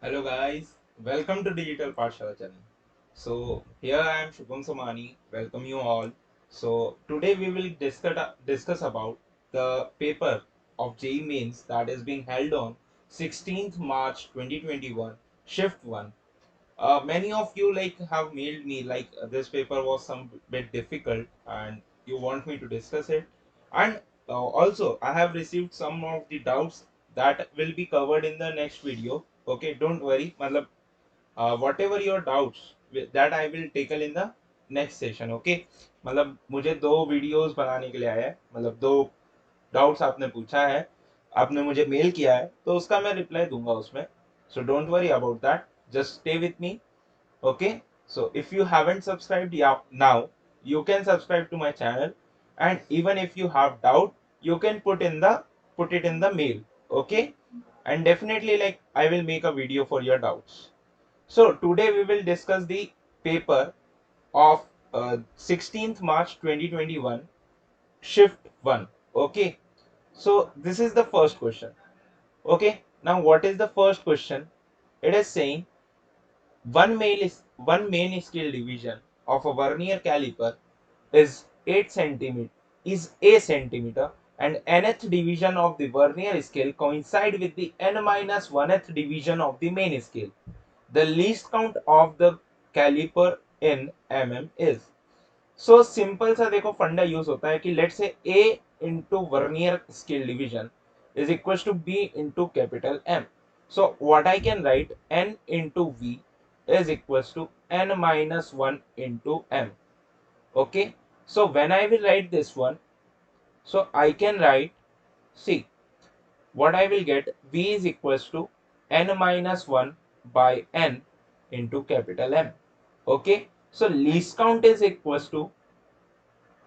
Hello guys, welcome to Digital Pathshala channel. So here I am Shubham Somani. Welcome you all. So today we will discuss about the paper of JEE Mains that is being held on 16th March 2021, Shift 1. Many of you have mailed me this paper was some bit difficult and you want me to discuss it. And also I have received some of the doubts that will be covered in the next video. Okay, don't worry. Whatever your doubts that I will tackle in the next session. Okay, मतलब मुझे दो videos बनाने के लिए आया है, मतलब दो डाउट्स आपने पूछा है, आपने मुझे मेल किया है, तो उसका मैं रिप्लाई दूंगा उसमें. So don't worry about that, just stay with me. Okay, so if you haven't subscribed, yeah, now you can subscribe to my channel, and even if you have doubt, you can put it in the mail. Okay, and definitely I will make a video for your doubts. So today we will discuss the paper of 16th March 2021, shift 1. Okay, so this is the first question. Okay, now what is the first question? It is saying one main scale division of a vernier caliper is 8 centimeter is a centimeter, and nth division of the vernier scale coincide with the n minus 1th division of the main scale. The least count of the caliper in mm is. So simple सा देखो फंडा use होता है कि late से a into vernier scale division is equals to b into capital M. So what I can write, n into v is equals to n minus 1 into m. Okay, so when I will write this one, so I can write, see what I will get, v is equals to n minus 1 by n into capital M. Okay, so least count is equals to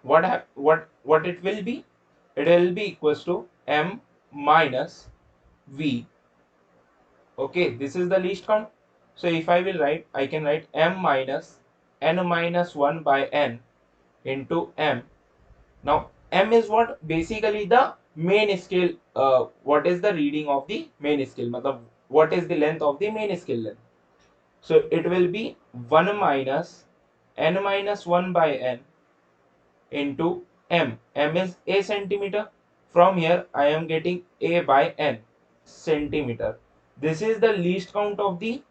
what it will be, it will be equals to m minus v. Okay, this is the least count. So if I will write, I can write m minus n minus 1 by n into m. Now m is what, basically the main scale. What is the reading of the main scale, matlab what is the length of the main scale length. So it will be 1 minus n minus 1 by n into m. M is a centimeter. From here I am getting a by n centimeter. This is the least count of the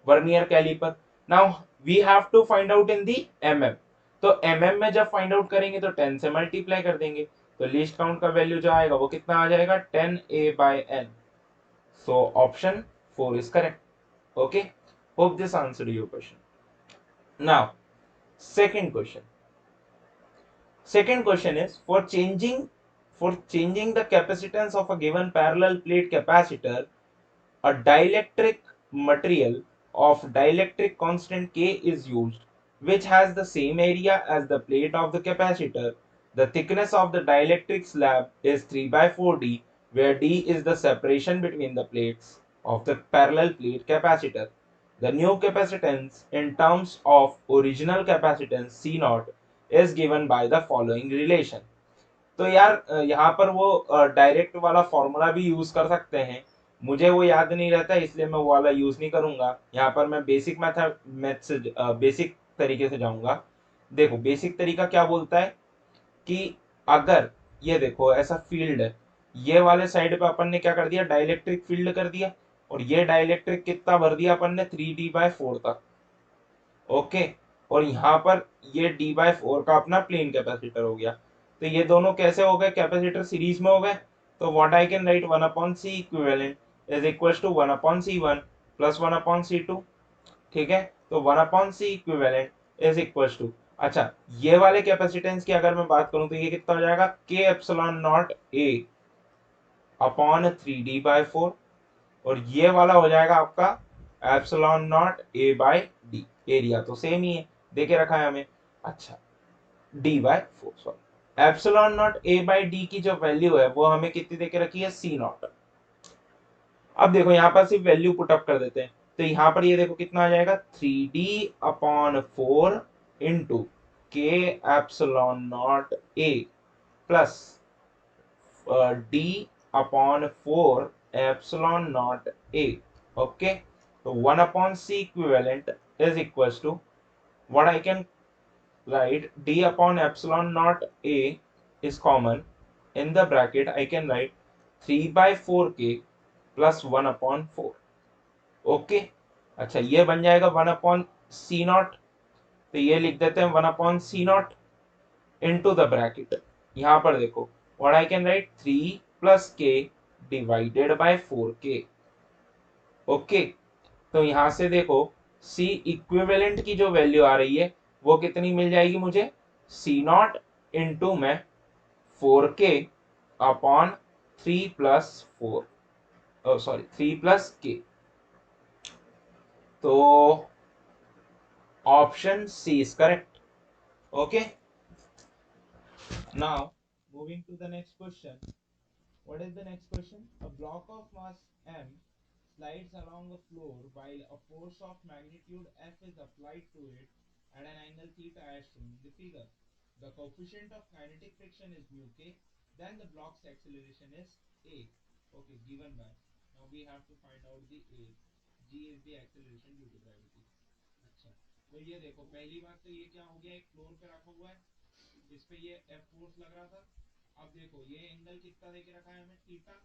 vernier calliper. Now we have to find out in the mm. तो mm में जब find out करेंगे तो 10 से multiply कर देंगे, तो least count का वैल्यू जो आएगा वो कितना आ जाएगा, 10a by n. So option 4 is correct. Okay, hope this answered your question. Now second question. Second question is for changing the capacitance of a given parallel plate capacitor, a dielectric material of dielectric constant K is used, which has the same area as the plate of the capacitor. The thickness of the dielectric slab is 3 by 4D, where D is the separation between the plates of the parallel plate capacitor. The new capacitance in terms of original capacitance C0 is given by the following relation. तो यार यहाँ पर वो direct वाला formula भी use कर सकते हैं, मुझे वो याद नहीं रहता इसलिए मैं वो वाला यूज नहीं करूंगा. यहाँ पर मैं मैथ से बेसिक तरीके से जाऊंगा. देखो बेसिक तरीका क्या बोलता है कि अगर ये देखो ऐसा फील्ड है, ये वाले साइड पे अपन ने क्या कर दिया, डाइलेक्ट्रिक फील्ड कर दिया, और ये डाइलेक्ट्रिक कितना भर दिया अपन ने, 3D/4 तक. ओके, और यहाँ पर ये D/4 का अपना प्लेन कैपेसिटर हो गया. तो ये दोनों कैसे हो गए, कैपेसिटर सीरीज में हो गए. तो what I can write, 1/C equivalent is equals to 1/C1 plus 1/C2. ठीक है, तो 1/C equivalent is equals to, अच्छा ये वाले कैपेसिटेंस की अगर मैं बात करूं तो ये कितना हो जाएगा, K epsilon not A upon 3D/4, और ये वाला हो जाएगा आपका epsilon not A by D. Area तो सेम ही है, देके रखा है हमें. अच्छा, D/4 sorry, epsilon not A by D की जो वैल्यू है वो हमें कितनी देके रखी है, C0. अब देखो यहाँ पर सिर्फ वैल्यू पुट अप कर देते हैं, तो यहाँ पर ये देखो कितना आ जाएगा, 3D/4 इंटू के epsilon not A plus D/4 epsilon not A. Okay, तो 1 upon C equivalent is equals to what I can write d upon epsilon naught A is common. In the bracket I can write 3 by 4k plus 1 upon 4. Okay अच्छा ये बन जाएगा 1 upon C not, तो ये लिख देते हैं 1 upon C not into the bracket. यहां पर देखो what I can write 3 plus K divided by 4k। Okay तो यहां से देखो सी इक्विवेलेंट की जो वैल्यू आ रही है वो कितनी मिल जाएगी मुझे, सी नॉट इंटू में 4k upon 3 plus 4, sorry 3 plus K. तो option C is correct. Okay now moving to the next question. What is the next question? A block of mass m slides along the floor while a force of magnitude F is applied to it at an angle theta as shown in the figure. The coefficient of kinetic friction is mu k. Then the block's acceleration is a. Okay, given by. Now we have to find out the a. G is the acceleration due to gravity. अच्छा, तो ये देखो पहली बात तो ये क्या हो गया, एक फ्लोर पे रखा हुआ है, इस पे ये F फोर्स लग रहा था। अब देखो ये एंगल कितना देके रखा है हमें, theta.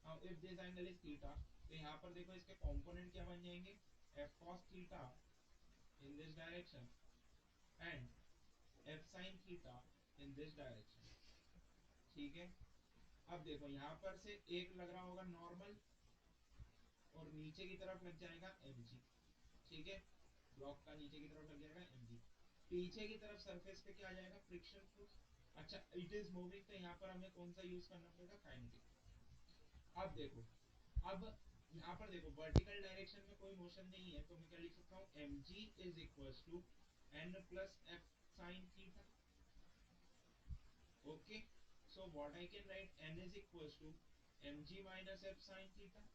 Now if this angle is theta, तो यहाँ पर देखो इसके कंपोनेंट क्या बन जाएंगे, F cos theta in this direction and F sin theta in this direction. ठीक है, अब देखो यहाँ पर से एक लग रहा होगा नॉर्मल और नीचे की तरफ लग जाएगा mg। ठीक है, ब्लॉक का नीचे की तरफ लग जाएगा mg, पीछे की तरफ सरफेस पे क्या आ जाएगा, फ्रिक्शन फोर्स। अच्छा इट इज मूविंग, तो यहाँ पर हमें कौन सा यूज करना पड़ेगा, काइनेटिक। अब देखो, अब यहाँ पर देखो वर्टिकल डायरेक्शन में कोई मोशन नहीं है, तो मैं क्या लिख सकता हूँ, mg is equals to n plus f sin theta. Okay so what I can write, n is equals to mg minus f sin theta.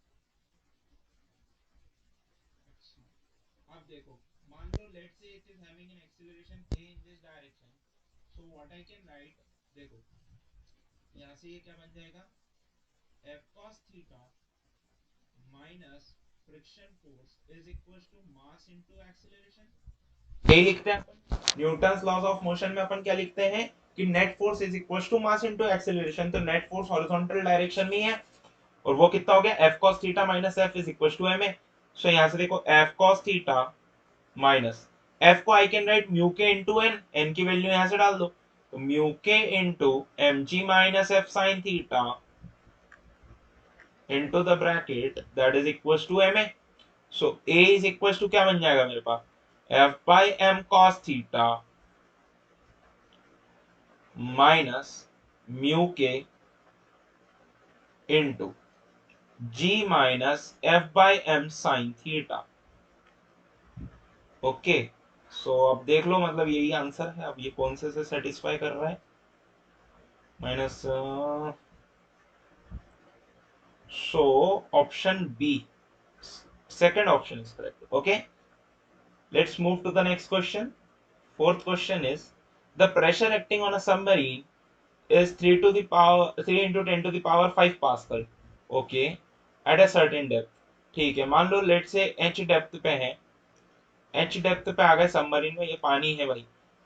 अच्छा अब देखो, मान लो let's say it is having an acceleration a in this direction, so what I can write, देखो यहाँ से ये क्या बन जाएगा, f cos theta minus friction force is equals to mass into acceleration. यही लिखते हैं अपन न्यूटन्स लॉज ऑफ मोशन में, अपन क्या लिखते हैं कि net force is equals to mass into acceleration. तो नेट फोर्स हॉरिजॉन्टल डायरेक्शन में है और वो कितना हो गया, f cos theta minus f is equals to ma। So यहां से देखो f cos theta minus f को I can write mu K into n, n की वैल्यू यहां से डाल दो, तो mu K into mg minus f sin theta into the bracket that is equals to ma। so a is equals to क्या बन जाएगा मेरे पास, f by m cos theta minus mu k into g minus f by m sin theta। Okay so अब देख लो, मतलब यही answer है। अब ये कौन से सेटिस्फाई कर रहा है, minus, so option B, second option is correct। okay, let's move to the next question। Fourth question is, the pressure acting on a submarine is 3 to the power 3 into 10 to the power 5 Pascal। okay, at a certain depth। ठीक है, मान लो late से h depth पे है, h depth पे आ गए submarine में, ये पानी है भाई।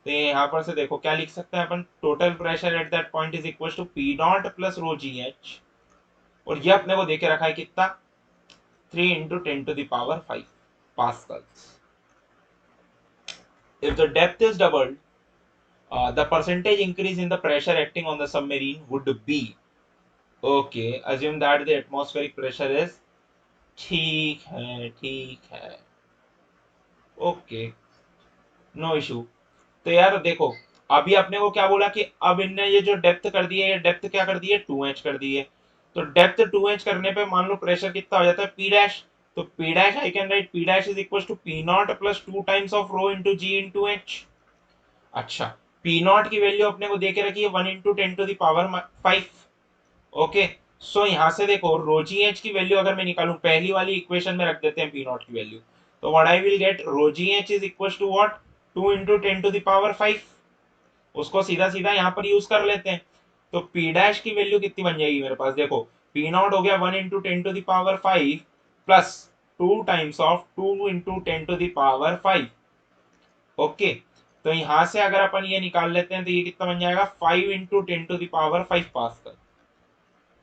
तो यहाँ पर से देखो क्या लिख सकते हैं अपन, total pressure at that point is equal to P naught plus rho g h, और ये अपने को देके रखा है कितना, 3 into 10 to the power 5 Pascals। If the depth is doubled, the percentage increase in the pressure acting on the submarine would be, okay, assume that the atmospheric pressure is, ठीक है ठीक है, ओके नो इशू। तो यार देखो, अभी अपने को क्या बोला कि अब इनने ये जो डेप्थ कर दी है, ये डेप्थ क्या कर दी है, 2h कर दी है। तो डेप्थ 2h करने पे मान लो प्रेशर कितना हो जाता है, p डैश। तो p dash I can write p dash is equal to p not plus 2 times of rho into g into h। अच्छा p नॉट की वैल्यू अपने को दे के रखी है 1 into 10 to the power 5। Okay so यहां से देखो रोजी एच की वैल्यू अगर मैं निकालूं, पहली वाली इक्वेशन में रख देते हैं पी नॉट की वैल्यू, तो what I will get, rho g H is equal to what, 2 into 10 to the power 5। उसको सीधा सीधा यहाँ पर यूज कर लेते हैं, तो पी डैश की वैल्यू कितनी बन जाएगी मेरे पास, देखो पी नॉट हो गया 1 into 10 to the power 5 plus 2 times of 2 into 10 to the power 5। Okay, तो यहां से अगर अपन ये निकाल लेते हैं तो ये कितना बन जाएगा 5 into 10 to the power 5 pascal.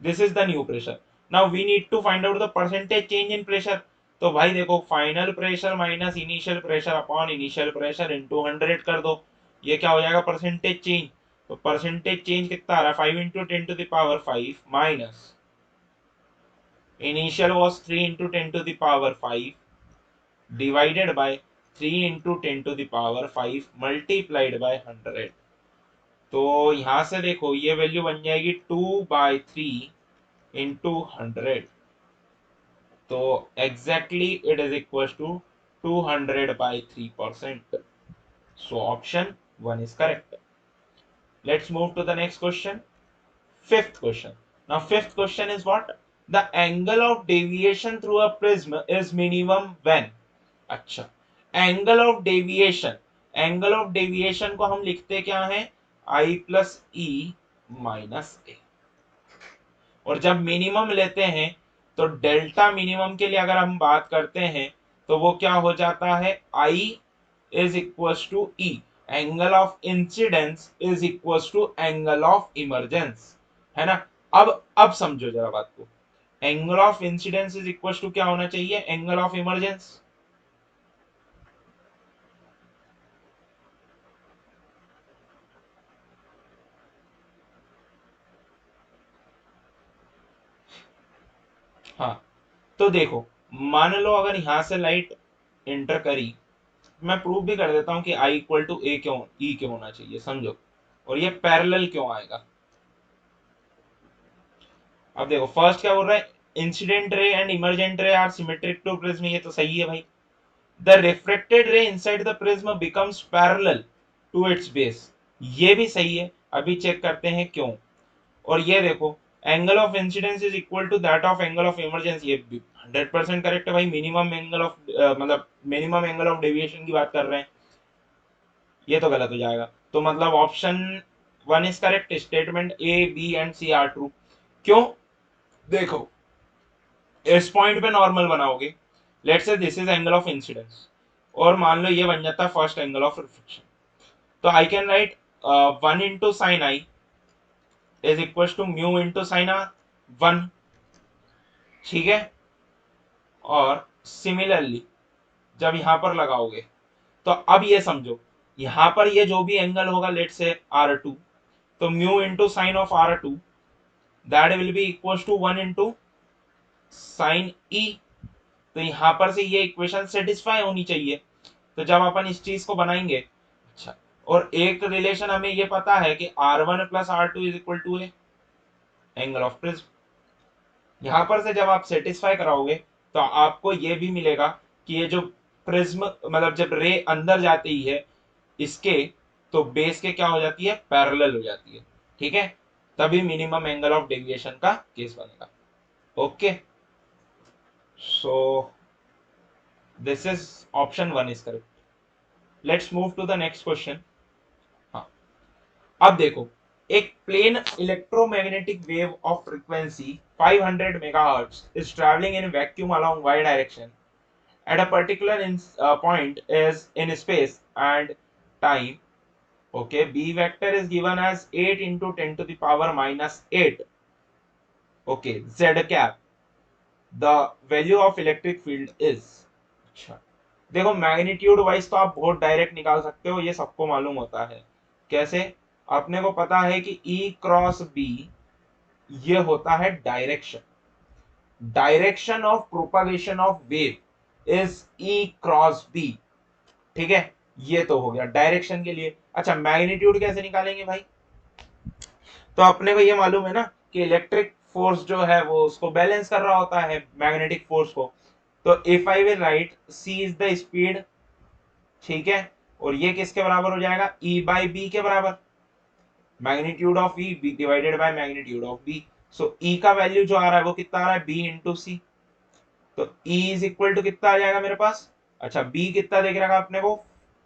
This is the new pressure. Now we need to find out the percentage change in pressure. तो भाई देखो, final pressure minus initial pressure upon initial pressure into 100 कर दो, ये क्या हो जाएगा परसेंटेज चेंज। तो परसेंटेज चेंज कितना आ रहा है 5 into 10 to the power 5 minus initial was 3 into 10 to the power 5 divided by 3 into 10 to the power 5 multiplied by 100। तो यहां से देखो ये वैल्यू बन जाएगी 2/3 इंटू 100। तो exactly it is equal to 200/3%। So option 1 is correct। Let's move to the next question, fifth question। Now fifth question is what? The angle of deviation through a prism is minimum when? अच्छा, angle of deviation, angle of deviation को हम लिखते क्या है आई plus E minus ए। और जब minimum लेते हैं तो डेल्टा मिनिमम के लिए अगर हम बात करते हैं तो वो क्या हो जाता है i is equal to e, angle of incidence is equal to angle of emergence, है ना। अब समझो जरा बात को, angle of incidence is equal to क्या होना चाहिए एंगल ऑफ इमरजेंस। हाँ, तो देखो, मान लो अगर यहां से लाइट एंटर करी, मैं प्रूव भी कर देता हूं कि आई इक्वल टू ए क्यों ई क्यों होना चाहिए, समझो। और ये पैरेलल क्यों आएगा। अब देखो फर्स्ट क्या बोल रहा है, incident ray and emergent ray are symmetric to prism, ये तो सही है भाई। The reflected ray inside the prism becomes parallel to its base, ये भी सही है। अभी चेक करते हैं क्यों। और ये देखो, angle of incidence is equal to that of angle of emergence, ये 100% करेक्ट है भाई। मिनिमम एंगल ऑफ मतलब मिनिमम एंगल ऑफ डेविएशन की बात कर रहे हैं, ये तो गलत हो जाएगा। तो मतलब option 1 is correct, statement A B and C are true. क्यों, देखो इस पॉइंट पे नॉर्मल बनाओगे, let's say this is angle of incidence, और मान लो ये बन जाता है फर्स्ट एंगल ऑफ रिफ्लेक्शन। तो I can write 1 into sine i is equal to mu into sine r 1, ठीक है। और सिमिलरली जब यहां पर लगाओगे तो अब ये समझो, यहां पर ये जो भी एंगल होगा लेट से R2, तो mu into sine of R2 that will be equal to 1 into sine e. तो यहां पर से ये इक्वेशन सेटिस्फाई होनी चाहिए। तो जब अपन इस चीज को बनाएंगे, अच्छा, और एक रिलेशन हमें ये पता है कि R1 plus R2 is equal to A angle of prism. यहां पर से जब आप सेटिस्फाई कराओगे तो आपको ये भी मिलेगा कि ये जो प्रिज्म मतलब जब रे अंदर जाती है इसके, तो बेस के क्या हो जाती है पैरेलल हो जाती है, ठीक है। तभी मिनिमम एंगल ऑफ डेविएशन का केस बनेगा। Okay, so this is option 1 is correct. Let's move to the next question. हाँ, अब देखो, एक plane electromagnetic wave of frequency 500 megahertz is travelling in vacuum along Y direction at a particular point is in space and time। Okay, b vector is given as 8 into 10 to the power minus 8। Okay, z cap, the value of electric field is। अच्छा, देखो magnitude wise तो आप बहुत direct निकाल सकते हो, ये सबको मालूम होता है। कैसे, अपने को पता है कि E क्रॉस B ये होता है direction, direction of propagation of wave is E cross B, ठीक है। ये तो हो गया डायरेक्शन के लिए। अच्छा, मैग्नीट्यूड कैसे निकालेंगे भाई, तो अपने को ये मालूम है ना कि इलेक्ट्रिक फोर्स जो है वो उसको बैलेंस कर रहा होता है मैग्नेटिक फोर्स को। तो if I will write C is the speed, ठीक है, और ये किसके बराबर हो जाएगा ई बाई बी के बराबर, magnitude of E B divided by magnitude of B. So E का वैल्यू जो आ रहा है वो कितना आ रहा है बी इंटू सी। तो E इज इक्वल टू कितना आ जाएगा मेरे पास, अच्छा B कितना देख रखा अपने को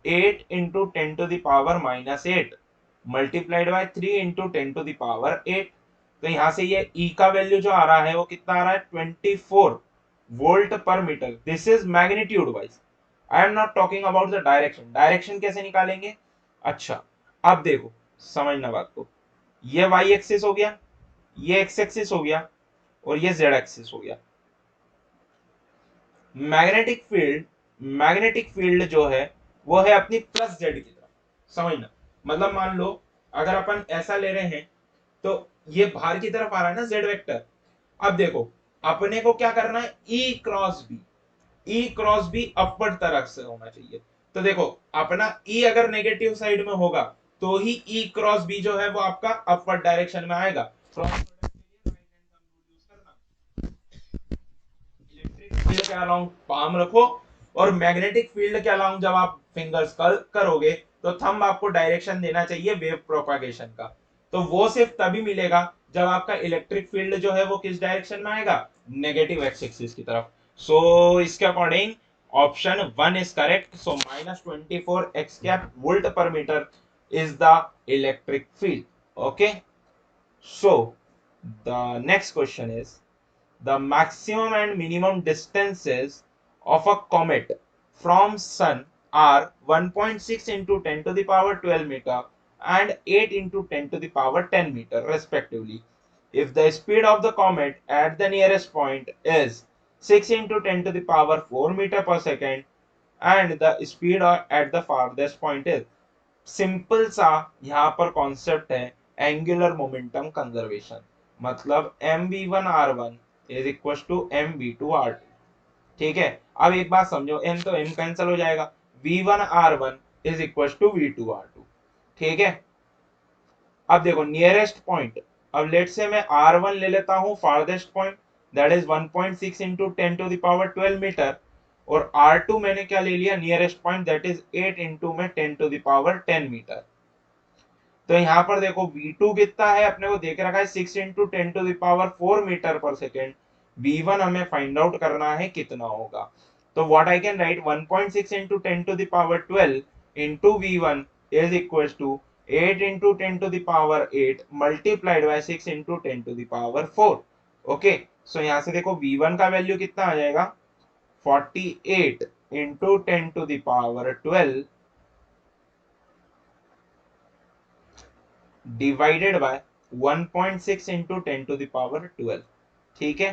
8 into 10 to the power minus 8 multiplied by 3 into 10 to the power 8। तो यहां से ये E का वैल्यू जो आ रहा है वो कितना आ रहा है 24 वोल्ट पर metre, this is magnitude wise, I am not talking about the direction. Direction कैसे निकालेंगे? अच्छा, अब देखो, समझना बात को, ये वाई एक्सिस हो गया, ये एक्स एक्सिस हो गया, और ये जेड एक्सिस हो गया। मैग्नेटिक फील्ड जो है वो है अपनी प्लस जेड की तरफ, समझना। मतलब मान लो अगर अपन ऐसा ले रहे हैं तो ये बाहर की तरफ आ रहा है ना जेड वेक्टर। अब देखो, अपने को क्या करना है, E cross B, E cross B upward तरफ से होना चाहिए। तो देखो, अपना ई अगर नेगेटिव साइड में होगा तो ही ई क्रॉस बी जो है वो आपका अपवर्ड डायरेक्शन में आएगा। क्रॉस प्रोडक्ट के लिए राइट हैंड का रूल यूज करना। इलेक्ट्रिक फील्ड के अलाउंग पाम रखो, और मैग्नेटिक फील्ड के अलाउंग जब आप फिंगर्स करोगे तो थंब आपको डायरेक्शन देना चाहिए वेव प्रोपागेशन का। तो वो सिर्फ तभी मिलेगा जब आपका इलेक्ट्रिक फील्ड जो है वो किस डायरेक्शन में आएगा, नेगेटिव एक्स एक्सिस की तरफ। सो इसके according option 1 is correct. So -24 X cap volt पर meter is the electric field. Okay, so the next question is the maximum and minimum distances of a comet from sun are 1.6 into 10 to the power 12 meter and 8 into 10 to the power 10 meter respectively. If the speed of the comet at the nearest point is 6 into 10 to the power 4 meter per second and the speed at the farthest point is, simple सा यहाँ पर concept है angular momentum conservation. मतलब mv1r1 is equal to mv2r2। ठीक है, अब एक बात समझो, m तो m कैंसिल हो जाएगा, v1r1 is equal to v2r2। ठीक है, अब देखो नियरेस्ट पॉइंट, अब लेट से मैं r1 ले लेता हूँ farthest point, that is 1.6 into 10 to the power 12 metre, और r2 मैंने क्या ले लिया, nearest point, that is 8 into में 10 टू द पावर 10 मीटर। तो यहाँ पर देखो v2 कितना है, अपने को देख रखा है 6 इंटू 10 टू दावर 4 मीटर पर सेकेंड। v1 हमें फाइंड आउट करना है कितना होगा। तो what I can write, 1.6 into 10 to the power 12 into v1 is equal to 8 into 10 to the power 8 multiplied by 6 into 10 to the power 4। Okay, so यहाँ से देखो v1 का वैल्यू कितना आ जाएगा, 48 into 10 to the power 12 divided by 1.6 into 10 to the power 12। ठीक है,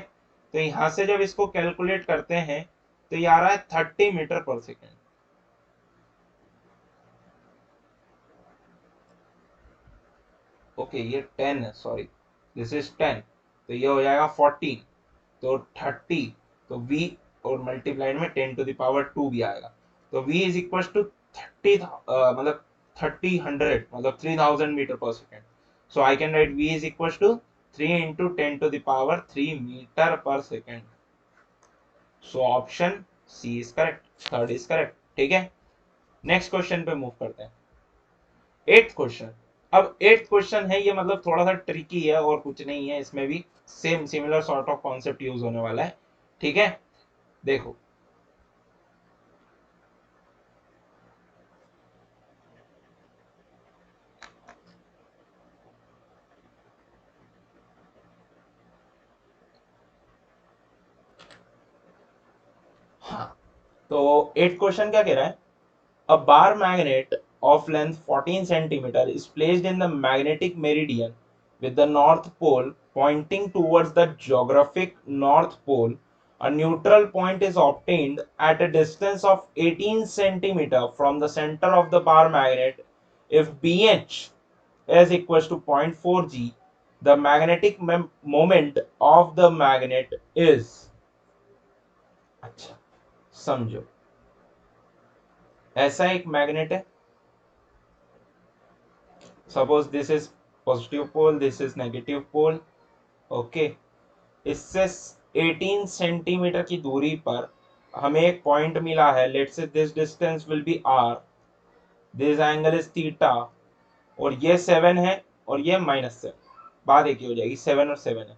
तो यहां से जब इसको कैलकुलेट करते हैं तो ये आ रहा है 30 मीटर पर सेकेंड। ओके, ये 10 है, सॉरी, दिस इज 10, तो ये हो जाएगा 14, तो 30, तो v और मल्टीप्लाइड में 10 टू दावर 2 भी आएगा। तो v इज इक्वल टू 30, मतलब 30 मतलब 3000 मीटर पर second. So I can write v is equals to 3 into 10 to the power 3 meter per second. So option C is correct. Third is correct. ठीक है, next question पे move करते हैं। Eighth question, अब eighth question है ये, मतलब थोड़ा सा ट्रिकी है और कुछ नहीं है, इसमें भी same similar sort of concept use होने वाला है। ठीक है, देखो, हाँ, तो एट्थ क्वेश्चन क्या कह रहा है, a bar magnet of length 14 centimeter is placed in the magnetic meridian with the north pole pointing towards the geographic north pole. A neutral point is obtained at a distance of 18 centimeter from the center of the bar magnet. If BH is equals to 0.4 G, the magnetic moment of the magnet is, अच्छा समझो, ऐसा एक magnet है, suppose this is positive pole, this is negative pole. Okay, इससे 18 centimetre की दूरी पर हमें एक पॉइंट मिला है, लेट से this distance will be r, this angle is theta, और ये 7 है और ये -7, बात एक ही हो जाएगी, 7 और 7 है।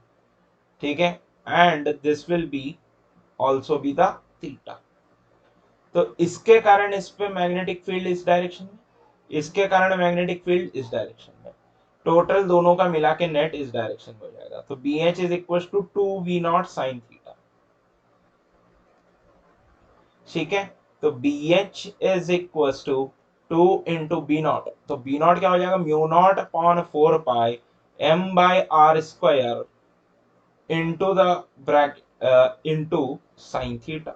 ठीक है, and this will be also be the theta. तो इसके कारण इस पे मैग्नेटिक फील्ड इस डायरेक्शन में, इसके कारण मैग्नेटिक फील्ड इस डायरेक्शन में, टोटल दोनों का मिला के नेट इस डायरेक्शन में हो जाएगा। तो B H is equal to 2v0 sine theta. ठीक है। तो B H is equal to 2 × B not, तो बी नॉट क्या हो जाएगा, mu not upon 4 pi m/r² into the bracket into sine theta.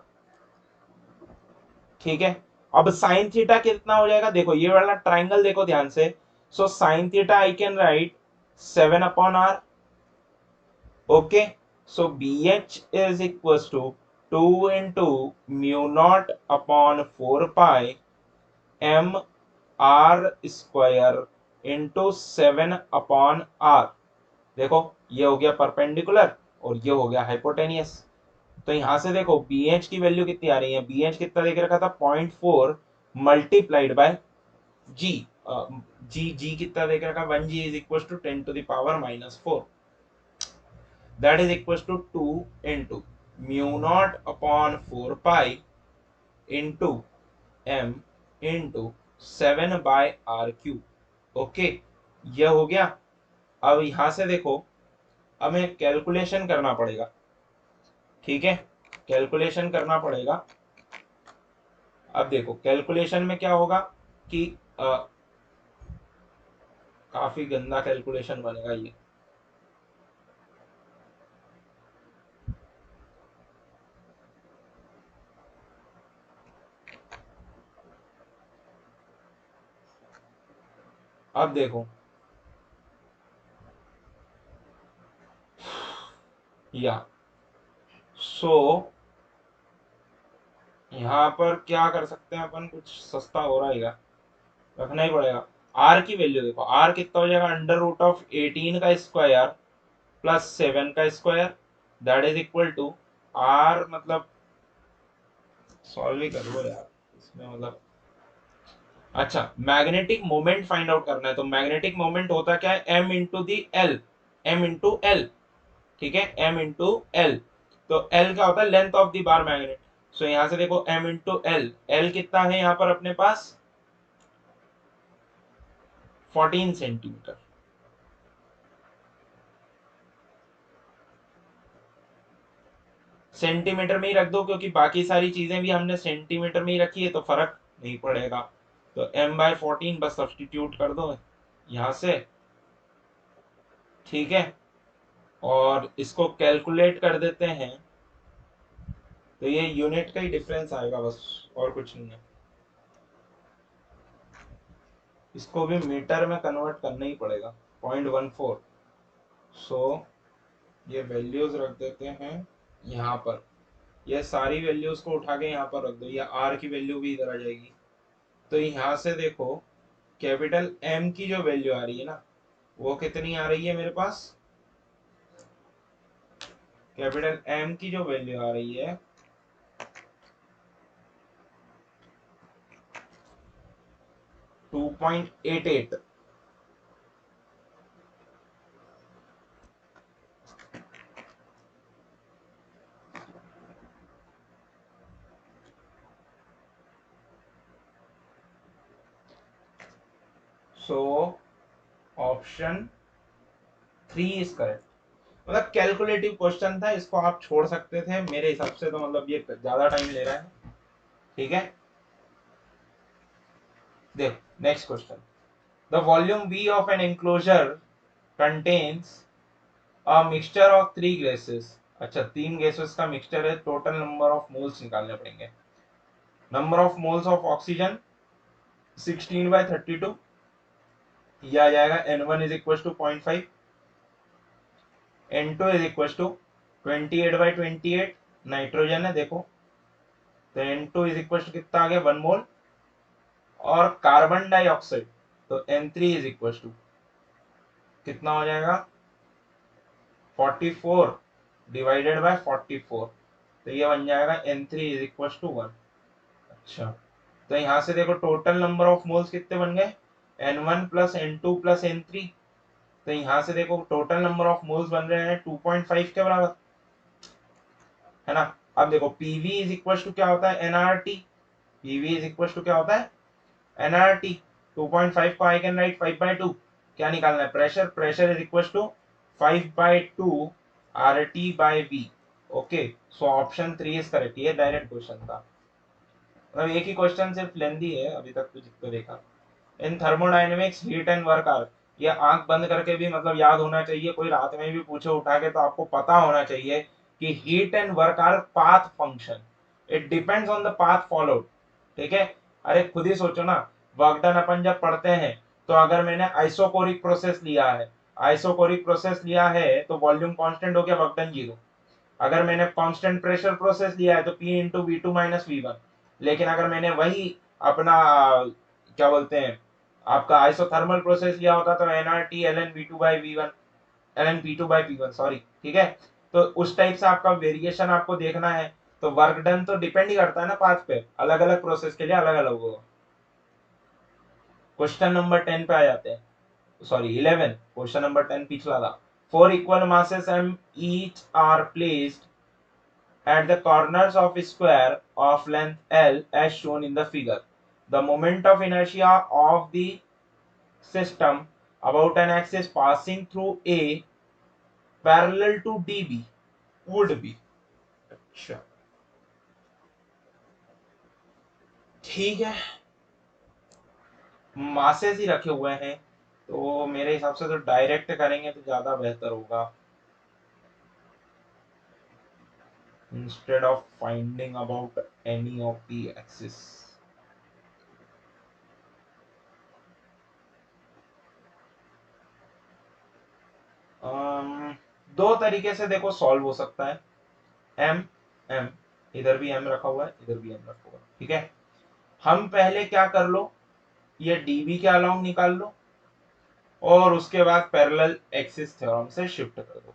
ठीक है। अब साइन थीटा कितना हो जाएगा, देखो ये वाला ट्राइंगल देखो ध्यान से। So sine theta I can write 7/r। Okay. So B H is equal to 2 × mu not upon 4 pi m/r² into 7/r। देखो ये हो गया परपेंडिकुलर और ये हो गया हाइपोटेनियस। तो यहां से देखो बी एच की वैल्यू कितनी आ रही है, बी एच कितना देख रखा था 0.4 मल्टीप्लाइड बाय जी। जी कितना देख रखा 1g is equal to 10⁻⁻⁴, that is equal to 2 into mu not upon 4 pi into m into 7/r³। Okay, यह हो गया। अब यहां से देखो हमें कैलकुलेशन करना पड़ेगा। ठीक है, कैलकुलेशन करना पड़ेगा। अब देखो कैलकुलेशन में क्या होगा कि काफी गंदा कैलकुलेशन बनेगा ये। अब देखो या सो यहाँ पर क्या कर सकते हैं अपन, कुछ सस्ता हो रहा है क्या, रखना ही पड़ेगा। आर की वैल्यू देखो, आर कितना हो जाएगा, √18 का स्क्वायर प्लस 7 का square, that is equal to R, मतलब सॉल्व ही कर लो यार इसमें, मतलब अच्छा मैग्नेटिक मोमेंट फाइंड आउट करना है। तो मैग्नेटिक मोमेंट होता क्या है, M into the L, M into L. ठीक है, एम इंटू एल। तो एल क्या होता है, length of the bar magnet. So यहां से देखो एम इंटू एल, एल कितना है यहाँ पर अपने पास 14 सेंटीमीटर। सेंटीमीटर में ही रख दो क्योंकि बाकी सारी चीजें भी हमने सेंटीमीटर में ही रखी है तो फर्क नहीं पड़ेगा। तो m/14 बस सब्सटीट्यूट कर दो यहां से। ठीक है, और इसको कैलकुलेट कर देते हैं तो ये यूनिट का ही डिफरेंस आएगा बस, और कुछ नहीं है। इसको भी मीटर में कन्वर्ट करना ही पड़ेगा, 0.14। सो ये वैल्यूज रख देते हैं यहाँ पर, ये सारी वैल्यूज को उठा के यहाँ पर रख दो, ये आर की वैल्यू भी इधर आ जाएगी। तो यहाँ से देखो कैपिटल एम की जो वैल्यू आ रही है ना, वो कितनी आ रही है मेरे पास, कैपिटल एम की जो वैल्यू आ रही है 2.88। सो ऑप्शन 3 इज करेक्ट। मतलब कैलकुलेटिव क्वेश्चन था, इसको आप छोड़ सकते थे मेरे हिसाब से, तो मतलब ये ज्यादा टाइम ले रहा है। ठीक है, देखो next question. The volume V of an enclosure contains a mixture of 3 gases. अच्छा 3 गैसेस का मिक्सचर है, टोटल नंबर ऑफ मोल्स निकालने पड़ेंगे। Number of moles of oxygen 16/32, ये आ जाएगा N1 is equal to 0.5, N2 is equal to 28/28, nitrogen है देखो, तो N2 इज इक्वल टू कितना आ गया 1 मोल। और कार्बन डाइऑक्साइड तो N3 इज इक्वल टू कितना हो जाएगा 44/44, तो ये बन जाएगा N3 इज इक्वल टू 1। अच्छा, तो यहाँ से देखो टोटल नंबर ऑफ मोल्स कितने बन गए, N1 plus N2 plus N3। तो यहाँ से देखो टोटल नंबर ऑफ मोल्स बन रहे हैं 2.5 के बराबर, है ना। अब देखो पीवी इज इक्वल टू क्या होता है, NRT. PV is equal to क्या होता है, एनआरटी। 2.5 को आई कैन राइट 5/2। क्या निकालना है, pressure. Pressure is equal to 5/2 RT/V। Okay, so option 3 is correct, ये डायरेक्ट क्वेश्चन था। मतलब एक ही क्वेश्चन सिर्फ लेंदी है अभी तक तो जितना देखा। In thermodynamics heat and work are, ये आंख बंद करके भी मतलब याद होना चाहिए, कोई रात में भी पूछे उठा के तो आपको पता होना चाहिए कि heat and work our path function, it depends on the path followed. ठीक है, अरे खुद ही सोचो ना, वर्क डन अपन जब पढ़ते हैं तो अगर मैंने आइसोकोरिक प्रोसेस लिया है, आइसोकोरिक प्रोसेस लिया है तो वॉल्यूम कांस्टेंट हो गया, वर्क डन 0। अगर मैंने कांस्टेंट प्रेशर प्रोसेस लिया है तो P into V two minus V one. लेकिन अगर मैंने वही अपना क्या बोलते हैं आपका आइसोथर्मल प्रोसेस लिया होता तो NRT L N V two by V one, L N P two by P one, sorry. ठीक है, तो उस टाइप से आपका वेरिएशन आपको देखना है। तो वर्क डन तो डिपेंड ही करता है ना पाथ पे, अलग अलग प्रोसेस के लिए अलग अलग होगा। क्वेश्चन नंबर 10 पे आ जाते हैं, सॉरी 11, क्वेश्चन नंबर 10 पिछला था। Four equal masses m each are placed at the corners of a square of length L as shown in the figure. The moment of inertia of the system about an axis passing through A parallel to dB would be। अच्छा ठीक है, masses ही रखे हुए हैं तो मेरे हिसाब से तो डायरेक्ट करेंगे तो ज्यादा बेहतर होगा, instead of finding about any of the axis। दो तरीके से देखो सॉल्व हो सकता है। एम एम, इधर भी एम रखा हुआ है, इधर भी एम रखा हुआ है। ठीक है, हम पहले क्या कर लो, ये डीबी के अलोंग निकाल लो और उसके बाद पैरेलल एक्सिस थ्योरम से शिफ्ट कर दो,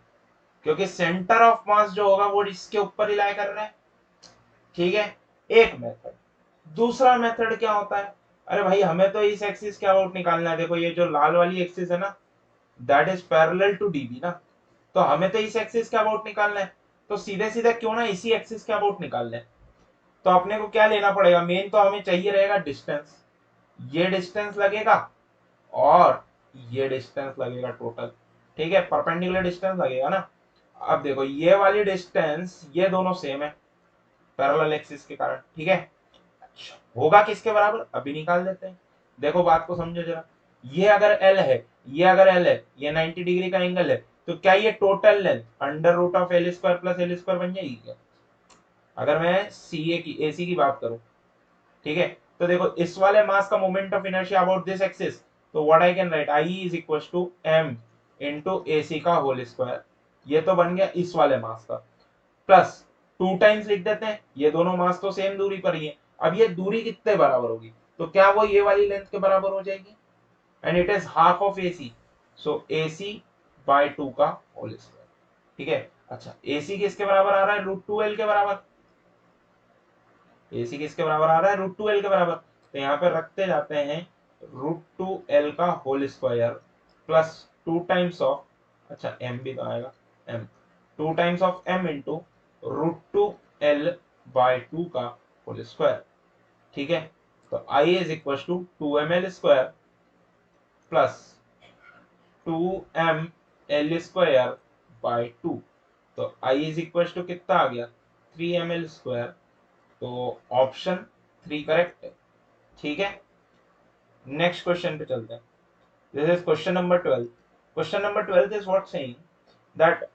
क्योंकि सेंटर ऑफ मास जो होगा वो इसके ऊपर ही लाई कर रहा है। ठीक है, एक मेथड। दूसरा मेथड क्या होता है, अरे भाई हमें तो इस एक्सिस के अबाउट निकालना है, देखो ये जो लाल वाली एक्सिस है ना, that is parallel to DB ना, तो हमें तो इस एक्सिस के अबाउट निकालना है, तो सीधे सीधे क्यों ना इसी एक्सिस के अबाउट निकाल लें। तो अपने को क्या लेना पड़ेगा, मेन तो हमें चाहिए रहेगा डिस्टेंस, ये डिस्टेंस लगेगा और ये डिस्टेंस लगेगा टोटल। ठीक है, परपेंडिकुलर डिस्टेंस लगेगा ना। अब देखो ये वाली डिस्टेंस ये दोनों सेम है पैरेलल एक्सिस के कारण। ठीक है, अच्छा होगा किसके बराबर अभी निकाल देते हैं। देखो बात को समझो जरा, ये अगर एल है, ये अगर एल है, ये 90 डिग्री का एंगल है, तो क्या ये total length under root of L square plus L square बन जाएगी क्या, अगर मैं सी ए की एसी की बात करूं। ठीक है, तो देखो इस वाले मास का moment of inertia about this axis, तो what I can write, I is equal to M into A C का होल स्क्वायर, ये तो बन गया इस वाले मास का, प्लस टू टाइम्स लिख देते हैं, ये दोनों मास तो सेम दूरी पर ही है। अब ये दूरी कितने बराबर होगी, तो क्या वो ये वाली लेंथ के बराबर हो जाएगी, and it is half of A C, so A C by two का होल स्क्वायर। ठीक है, अच्छा ए सी किसके बराबर आ रहा है, रूट टू एल के बराबर, एसी किसके बराबर आ रहा है, रूट टू एल के बराबर, तो यहाँ पे रखते जाते हैं रूट टू एल का whole square plus two times of, अच्छा एम भी तो आएगा, M, two times of M into root two L by two का होल स्क्वायर। ठीक है, तो I is equal to M L square plus two M L square by two, तो I is equal to कितना आ गया, three M L square, तो option three correct है। ठीक है, नेक्स्ट क्वेश्चन पे चलते हैं। This is question number 12। Question number 12 is what saying that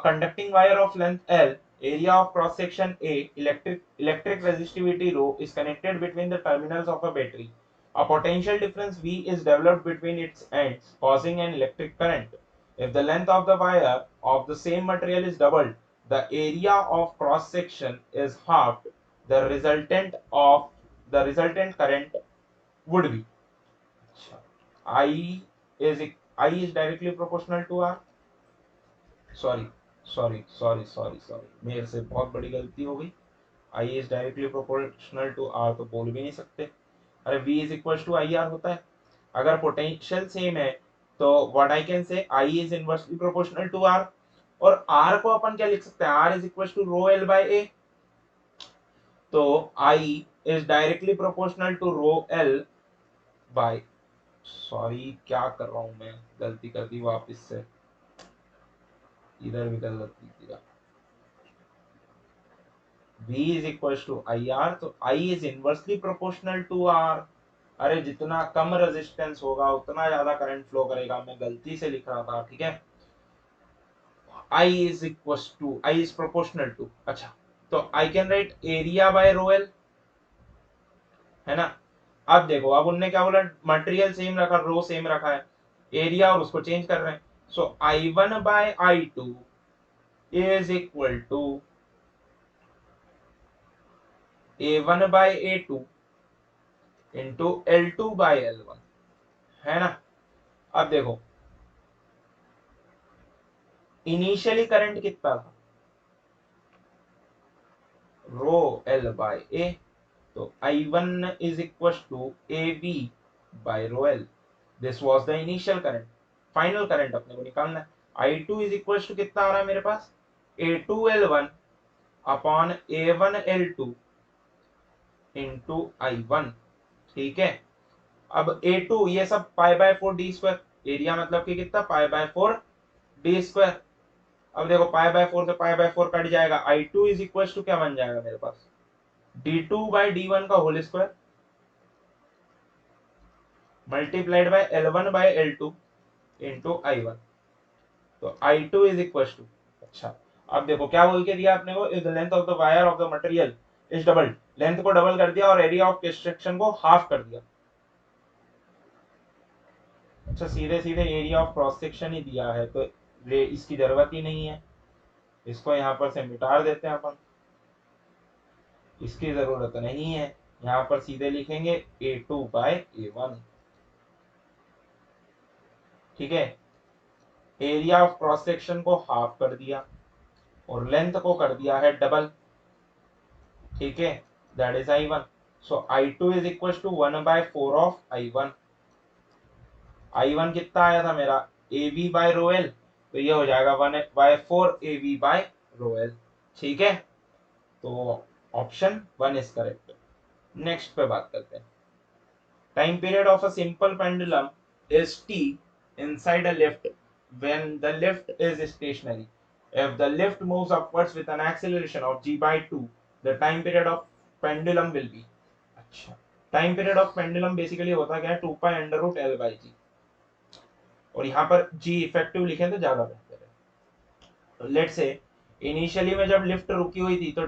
conducting wire of length L, area of cross section A, electric resistivity rho is connected between the terminals of a battery. A potential difference V is developed between its ends, causing an electric current. If the length of the wire of the same material is doubled, the area of cross section is halved. The resultant current would be, I is directly proportional to R, sorry sorry मेरे से बहुत बड़ी गलती हो गई, I is directly proportional to R तो बोल भी नहीं सकते, अरे V is equal to IR होता है। अगर पोटेंशियल सेम है तो what I can say, I is inversely proportional to R, और R को अपन क्या लिख सकते हैं, R is equal to rho L by A, तो I is directly proportional to rho L by, sorry क्या कर रहा हूं मैं, गलती कर दी वापस से, इधर भी गलती किया, V is equal to I R, तो I is inversely proportional to R। अरे जितना कम रेजिस्टेंस होगा उतना ज्यादा करंट फ्लो करेगा, मैं गलती से लिख रहा था, ठीक है। I is equal to, I is proportional to, अच्छा तो I can write area by rho L, है ना। अब देखो, अब उनने क्या बोला, मटेरियल सेम रखा, रो सेम रखा है, एरिया और उसको चेंज कर रहे हैं। So I1 by I2 is equal to A1 by A2 into L2 by L1, है ना। अब देखो इनिशियली करंट कितना था, रो एल बाय ए, तो I1 is equal to A B by rho L, this was the initial current. Final current अपने को निकालना है। I2 इज इक्वल टू कितना आ रहा है मेरे पास, A2L1 upon A1L2 into I1, ठीक है। अब A2 ये सब pi by 4 D square, area मतलब कि कितना, पाई बाय 4 डी स्क्वायर। अब देखो पाई बाय 4 से पाई बाय 4 कट जाएगा, I2 इज इक्वल टू क्या बन जाएगा मेरे पास, D2 बाय D1 का whole square multiplied by L1 by L2 into I1, तो I2 इज इक्वल टू, अच्छा अब देखो क्या बोल के दिया आपने को, if the length of the wire of the material is double, length को डबल कर दिया और एरिया ऑफ कंस्ट्रक्शन को हाफ कर दिया। अच्छा सीधे सीधे एरिया ऑफ क्रॉस सेक्शन ही दिया है, तो इसकी जरूरत ही नहीं है, इसको यहाँ पर से मिटा देते हैं अपन, इसकी जरूरत नहीं है। यहाँ पर सीधे लिखेंगे A2 बाय A1, ठीक है। एरिया ऑफ क्रॉस सेक्शन को हाफ कर दिया और लेंथ को कर दिया है डबल, ठीक है, that is I1। So I2 is equal to 1/4 of I1। I1 कितना आया था मेरा, A B by rho L, तो ये हो जाएगा 1/4 A B by rho L, ठीक है। तो ऑप्शन 1 इज करेक्ट। नेक्स्ट पे बात करते हैं। Time period of a simple pendulum is t inside a lift when the lift is stationary. If the lift moves upwards with an acceleration of g by 2, the time period of pendulum will be, अच्छा time period of pendulum basically होता क्या है, 2 pi under root L by G, और यहाँ पर जी effective लिखें तो ज्यादा बेहतर है। लेट से इनिशियली में जब लिफ्ट रुकी हुई थी तो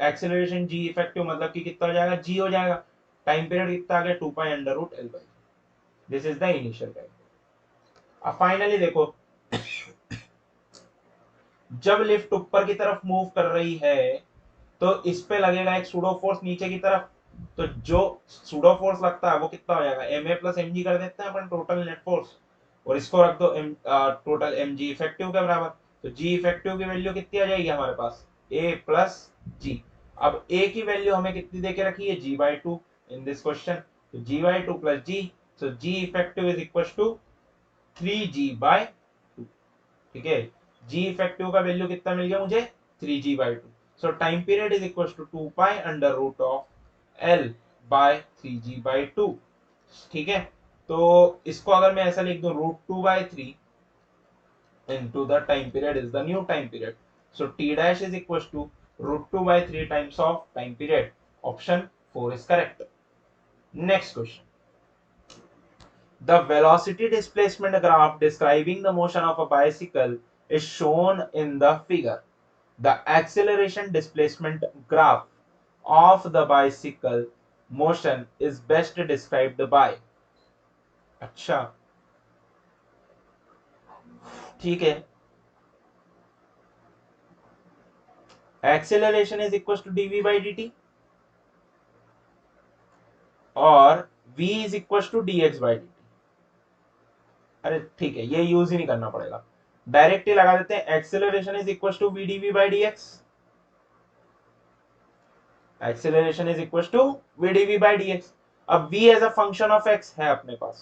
एक्सेलरेशन जी इफेक्टिव मतलब कि कितना हो जाएगा, जी हो जाएगा। टाइम पीरियड कितना आ गया, 2 pi under root L by, this is the initial time. अब फाइनली देखो, जब लिफ्ट ऊपर की तरफ मूव कर रही है तो इस पे लगेगा एक सूडो फोर्स नीचे की तरफ, तो जो सूडो फोर्स लगता है वो कितना हो जाएगा, M A plus M G कर देते हैं अपन टोटल नेट फोर्स, और इसको रख दो टोटल एम जी इफेक्टिव के बराबर, तो जी इफेक्टिव की वैल्यू कितनी आ जाएगी हमारे पास, ए प्लस जी। अब ए की वैल्यू हमें कितनी देके रखी है, G by two in this question, तो G by two plus G, so G effective is equal to 3g by, ठीक है। जी इफेक्टिव का वैल्यू कितना मिल गया मुझे, 3g by two. So time period is equal to 2 pi under root of L by 3g by two, ठीक है। तो इसको अगर मैं ऐसा लिख दूं, √2/3 into the time period is the new time period, so t dash is equals to √2/3 times of time period, option 4 is correct। next question, the velocity displacement graph describing the motion of a bicycle is shown in the figure. The acceleration displacement graph of the bicycle motion is best described by, अच्छा ठीक है, acceleration is equals to dv by dt और v is equals to dx by dt। अरे ठीक है, ये use ही नहीं करना पड़ेगा, डायरेक्ट ही लगा देते हैं, acceleration is equal to V DV by D X, acceleration is equal to V DV by D X. अब v as a function of x है अपने पास,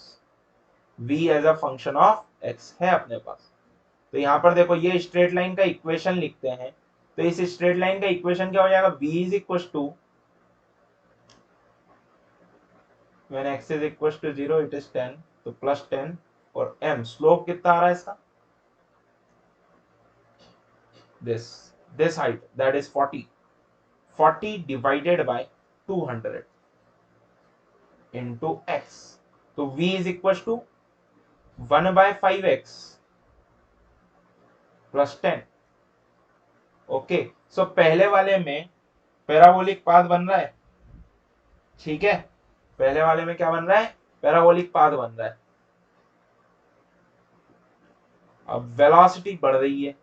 v as a function of x है अपने पास, तो यहां पर देखो ये स्ट्रेट लाइन का इक्वेशन लिखते हैं, तो इस स्ट्रेट लाइन का इक्वेशन क्या हो जाएगा, v is equal to, when x is equal to 0 it is 10, तो प्लस 10, और m स्लोप कितना आ रहा है इसका, this this height that is 40 40 divided by 200 into X. तो v is equal to 1/5x plus 10। Okay, so पहले वाले में पैराबोलिक पाथ बन रहा है, ठीक है। पहले वाले में क्या बन रहा है, पैराबोलिक पाथ बन रहा है। अब वेलोसिटी बढ़ रही है,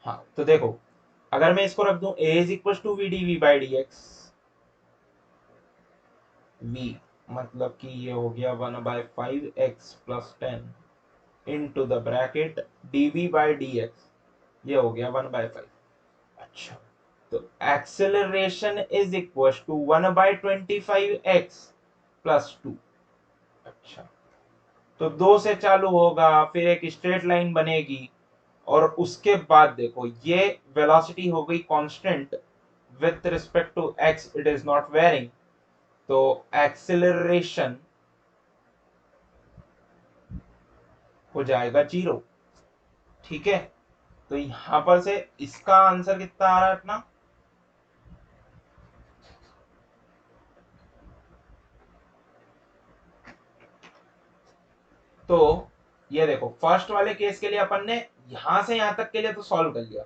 हाँ तो देखो अगर मैं इसको रख दूं a is equal to V D V by D X, v मतलब कि ये हो गया 1/5x plus 10 into the bracket dv by D X, ये हो गया 1/5। अच्छा, तो acceleration is equal to 1/25x plus 2। अच्छा, तो 2 से चालू होगा, फिर एक स्ट्रेट लाइन बनेगी, और उसके बाद देखो ये वेलोसिटी हो गई constant with respect to x, it is not varying, तो एक्सेलरेशन हो जाएगा 0, ठीक है। तो यहां पर से इसका आंसर कितना आ रहा है अपना, तो ये देखो फर्स्ट वाले केस के लिए अपन ने यहां से यहां तक के लिए तो सॉल्व कर लिया,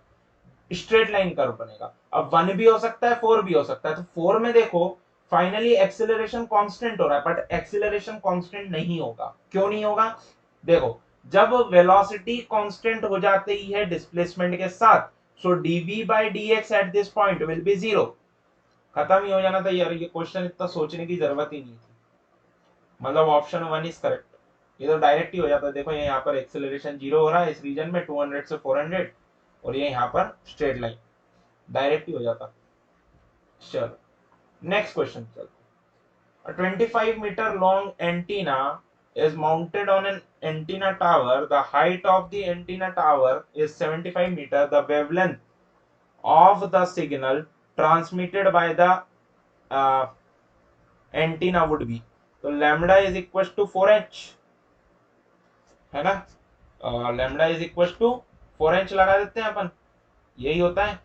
स्ट्रेट लाइन कर्व बनेगा। अब 1 भी हो सकता है 4 भी हो सकता है, तो 4 में देखो फाइनली एक्सेलरेशन कांस्टेंट हो रहा है, बट एक्सेलरेशन कांस्टेंट नहीं होगा। क्यों नहीं होगा, देखो जब वेलोसिटी कांस्टेंट हो जाती है डिस्प्लेसमेंट के साथ, सो dv by dx at this point will be 0। खत्म ही हो जाना था यार, ये क्वेश्चन इतना सोचने की जरूरत ही नहीं थी, मतलब ऑप्शन 1 इज करेक्ट। ये तो डायरेक्ट ही हो जाता है, देखो ये यहाँ पर एक्सेलरेशन 0 हो रहा है इस रीजन में 200 से 400, और ये यहाँ पर स्ट्रेट लाइन, डायरेक्ट ही हो जाता। चलो नेक्स्ट क्वेश्चन चलो। A 25 meter long antenna is mounted on an antenna tower. The height of the antenna tower is 75 meter. The wavelength of the signal transmitted by the uh, antenna would be, तो lambda is equals to 4h, है ना। lambda is equals to 4h लगा देते हैं अपन, यही होता है।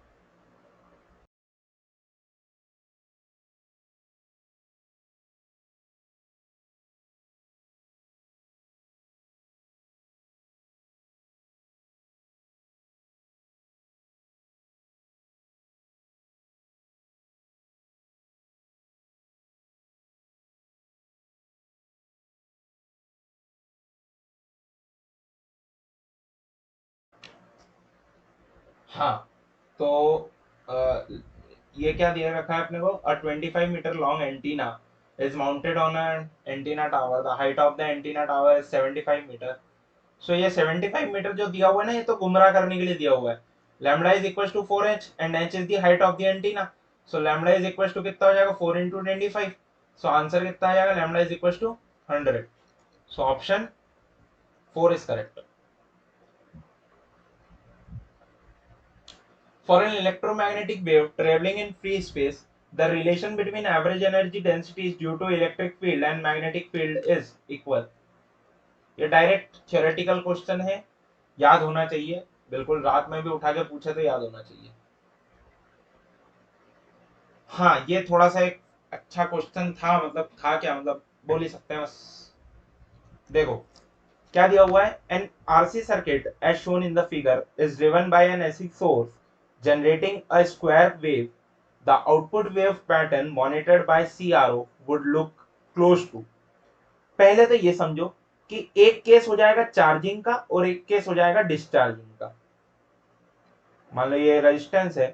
हाँ, तो ये क्या दिया रखा है अपने को, a 25 metre long antenna is mounted on an antenna tower, the height of the antenna tower is 75 metre. So ये 75 मीटर जो दिया हुआ है ना, ये तो गुमराह करने के लिए दिया हुआ है। Lambda is equal to 4h and h is the height of the antenna, so lambda is equal to कितना हो जाएगा 4 इंटू 25, सो आंसर कितना आ जाएगा, lambda is equal to 100। So option 4 is correct. For an electromagnetic wave traveling in free space, the relation between average energy densities due to electric field and magnetic field is equal। ये direct theoretical question है, याद होना चाहिए, बिल्कुल रात में भी उठा के पूछे तो याद होना चाहिए। हाँ ये थोड़ा सा एक अच्छा क्वेश्चन था, मतलब था क्या, मतलब बोल ही सकते हैं बस। देखो क्या दिया हुआ है, an RC circuit as shown in the figure is driven by an AC source generating a square wave, the output wave pattern monitored by CRO would look close to। पहले तो ये समझो कि एक केस हो जाएगा चार्जिंग का और एक केस हो जाएगा डिस्चार्जिंग का। मान लो ये रेजिस्टेंस है,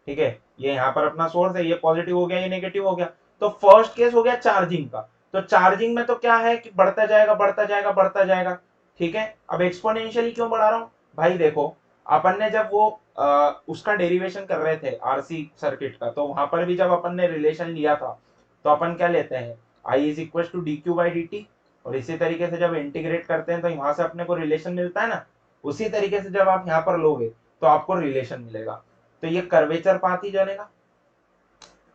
ठीक है, ये यहाँ पर अपना सोर्स है, ये पॉजिटिव हो गया ये नेगेटिव हो गया, तो फर्स्ट केस हो गया चार्जिंग का। तो चार्जिंग में तो क्या है कि बढ़ता जाएगा बढ़ता जाएगा बढ़ता जाएगा, ठीक है। अब एक्सपोनेंशियली क्यों बढ़ा रहा हूं, भाई देखो अपन ने जब वो उसका डेरिवेशन कर रहे थे आरसी सर्किट का, तो वहां पर भी जब अपन ने रिलेशन लिया था, तो अपन क्या लेते हैं, I is equal to D Q by D T, और इसी तरीके से जब इंटीग्रेट करते हैं तो वहां से अपने को रिलेशन मिलता है ना, उसी तरीके से जब आप यहाँ पर लोगे तो आपको रिलेशन मिलेगा, तो ये कर्वेचर पाथ ही जानेगा,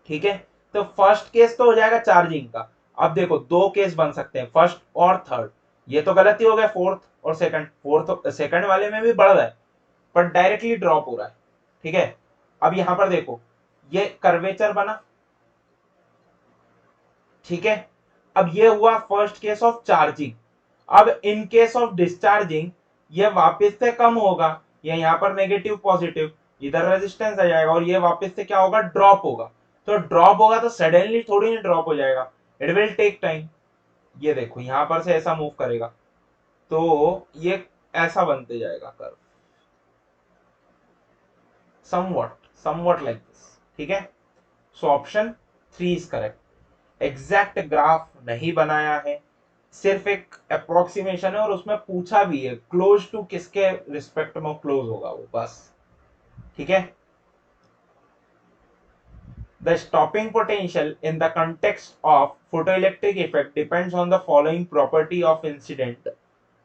ठीक है। तो फर्स्ट केस तो हो जाएगा चार्जिंग का। अब देखो दो केस बन सकते हैं, फर्स्ट और थर्ड, ये तो गलत ही हो गया, फोर्थ और सेकंड, फोर्थ सेकंड वाले में भी बढ़ रहा है, बट डायरेक्टली ड्रॉप हो रहा है, ठीक है। अब यहां पर देखो ये कर्वेचर बना, ठीक है। अब ये हुआ फर्स्ट केस ऑफ चार्जिंग। अब इन केस ऑफ डिस्चार्जिंग ये वापस से कम होगा, ये यहाँ पर नेगेटिव पॉजिटिव, इधर रेजिस्टेंस आ जाएगा और ये वापस से क्या होगा, ड्रॉप होगा। तो ड्रॉप होगा तो सडनली थोड़ी नहीं ड्रॉप हो जाएगा, इट विल टेक टाइम। ये देखो यहां पर से ऐसा मूव करेगा तो ये ऐसा बनते जाएगा कर्व, समवॉट लाइक दिस, ठीक है। सो option 3 is correct. Exact graph नहीं बनाया है, सिर्फ एक अप्रोक्सीमेशन है और उसमें पूछा भी है क्लोज टू किसके रिस्पेक्ट में क्लोज होगा वो, बस, ठीक है। The stopping potential in the context of photoelectric effect depends on the following property of incident